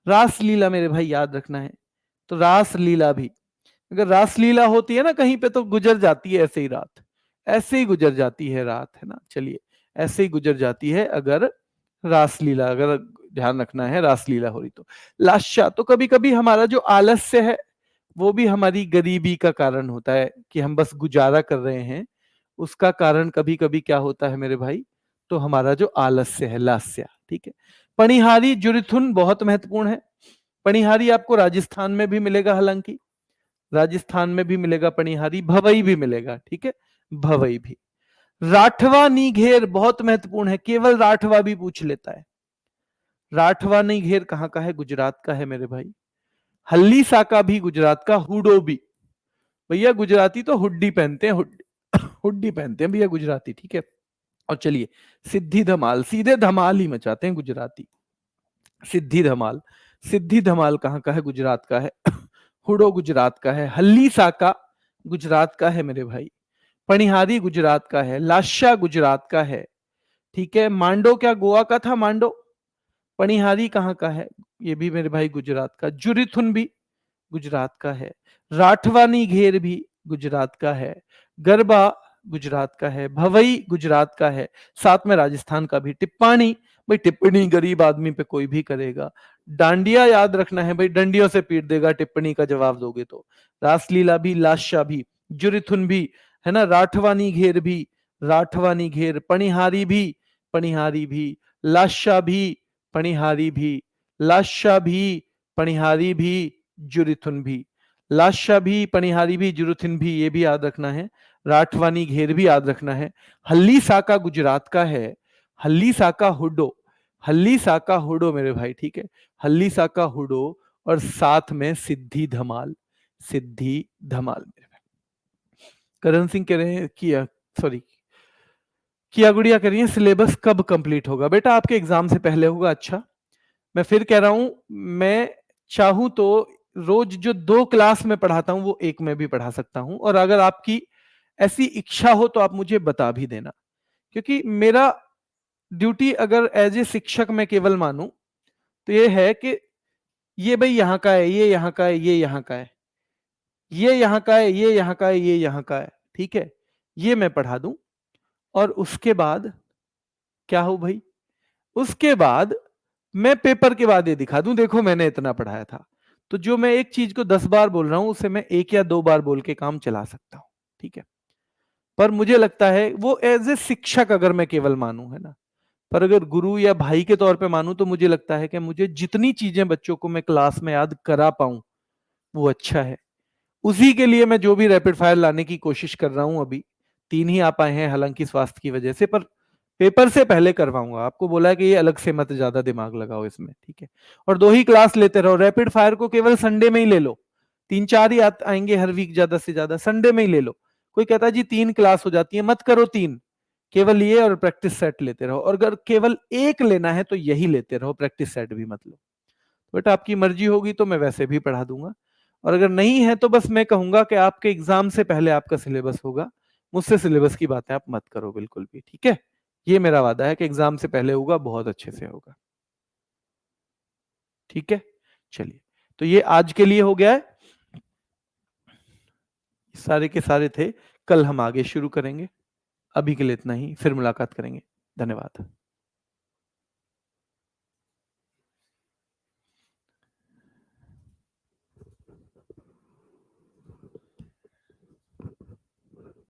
[SPEAKER 1] रासलीला मेरे भाई याद रखना है। तो रासलीला भी, अगर रासलीला होती है ना कहीं पे तो गुजर जाती है ऐसे ही रात, ऐसे ही गुजर जाती है रात, है ना। चलिए, ऐसे ही गुजर जाती है अगर रासलीला, अगर ध्यान रखना है रासलीला हो रही तो। लाशा, तो कभी कभी हमारा जो आलस्य है वो भी हमारी गरीबी का कारण होता है, कि हम बस गुजारा कर रहे हैं, उसका कारण कभी कभी क्या होता है मेरे भाई? तो हमारा जो आलस्य है, लास्या, ठीक है। पणिहारी जुरिथुन बहुत महत्वपूर्ण है। पणिहारी आपको राजस्थान में भी मिलेगा, हालांकि राजस्थान में भी मिलेगा पणिहारी। भवई भी मिलेगा, ठीक है, भवई भी। राठवा नीघेर बहुत महत्वपूर्ण है, केवल राठवा भी पूछ लेता है। राठवा नीघेर कहां का है? गुजरात का है मेरे भाई। हल्ली साका भी गुजरात का। हुडो भी, भैया गुजराती तो हुड्डी पहनते हैं, हुड्डी, हुड्डी पहनते हैं भैया गुजराती, ठीक है। और चलिए, सिद्धि धमाल, सीधे धमाल ही मचाते हैं गुजराती। सिद्धि धमाल, सिद्धि धमाल कहां का है? गुजरात का है। हुडो गुजरात का है। हल्ली साका गुजरात का है मेरे भाई। पणिहारी गुजरात का है। लाशा गुजरात का है, ठीक है। मांडो क्या गोवा का था? मांडो, पणिहारी कहाँ का है? ये भी मेरे भाई गुजरात का। जुरिथुन भी गुजरात का है। राठवानी घेर भी गुजरात का है। गरबा गुजरात का है। भवई गुजरात का है। साथ में राजस्थान का भी। टिप्पाणी, भाई टिप्पणी गरीब आदमी पे कोई भी करेगा। डांडिया याद रखना है भाई, डंडियों से पीट देगा टिप्पणी का जवाब दोगे तो। रासलीला भी, लाशा भी, जुरिथुन भी, है ना, राठवानी घेर भी, राठवानी घेर, पणिहारी भी, पणिहारी भी, लाशा भी, पणिहारी भी, लाशा भी, पणिहारी भी, जुरिथुन भी। लाशा भी, पणिहारी भी, जुरुथिन भी, ये भी याद रखना है। राठवानी घेर भी याद रखना है। हल्ली साका गुजरात का है। हल्ली साका हुडो, हल्ली साका हुडो मेरे भाई, ठीक है। हल्ली साका हुडो, और साथ में सिद्धि धमाल, सिद्धि धमाल मेरे भाई। करण सिंह कह रहे हैं किया, सॉरी किया गुड़िया कह रही है सिलेबस कब कंप्लीट होगा? बेटा आपके एग्जाम से पहले होगा। अच्छा, मैं फिर कह रहा हूं, मैं चाहूं तो रोज जो 2 क्लास में पढ़ाता हूं वो एक में भी पढ़ा सकता हूं, और अगर आपकी ऐसी इच्छा हो तो आप मुझे बता भी देना, क्योंकि मेरा ड्यूटी अगर एज ए शिक्षक मैं केवल मानूं तो ये है कि ये भाई यहां का है, ये यहां का है, ये यहां का है, ये यहां का है, ये यहां का है, ये यहां का है, ठीक है, ये मैं पढ़ा दूं। और उसके बाद क्या हो भाई, उसके बाद मैं पेपर के बाद ये दिखा दूं, देखो मैंने इतना पढ़ाया था। तो जो मैं एक चीज को 10 बार बोल रहा हूं उसे मैं 1 या 2 बार बोल के काम चला सकता हूं, ठीक है। पर मुझे लगता है वो एज ए शिक्षक अगर मैं केवल मानूं, है ना, पर अगर गुरु या भाई के तौर पे मानूं तो मुझे लगता है कि मुझे जितनी चीजें बच्चों को मैं क्लास में याद करा पाऊं वो अच्छा है। उसी के लिए मैं जो भी रैपिड फायर लाने की कोशिश कर रहा हूं, अभी 3 ही आ पाए हैं हालांकि स्वास्थ्य की वजह से, पर पेपर से पहले करवाऊंगा। आपको बोला है कि ये अलग से मत ज्यादा दिमाग लगाओ इसमें, ठीक है। और 2 ही क्लास लेते रहो। रैपिड फायर को केवल संडे में ही ले लो, 3-4 ही आएंगे हर वीक, ज्यादा से ज्यादा संडे में ही ले लो। कोई कहता है जी 3 क्लास हो जाती है, मत करो 3, केवल ये और प्रैक्टिस सेट लेते रहो। और अगर केवल एक लेना है तो यही लेते रहो, प्रैक्टिस सेट भी मत लो। बेटा आपकी मर्जी होगी तो मैं वैसे भी पढ़ा दूंगा, और अगर नहीं है तो बस मैं कहूंगा कि आपके एग्जाम से पहले आपका सिलेबस होगा। मुझसे सिलेबस की बातें आप मत करो बिल्कुल भी, ठीक है। ये मेरा वादा है कि एग्जाम से पहले होगा, बहुत अच्छे से होगा, ठीक है। चलिए, तो ये आज के लिए हो गया है, सारे के सारे थे। कल हम आगे शुरू करेंगे। अभी के लिए इतना ही, फिर मुलाकात करेंगे। धन्यवाद।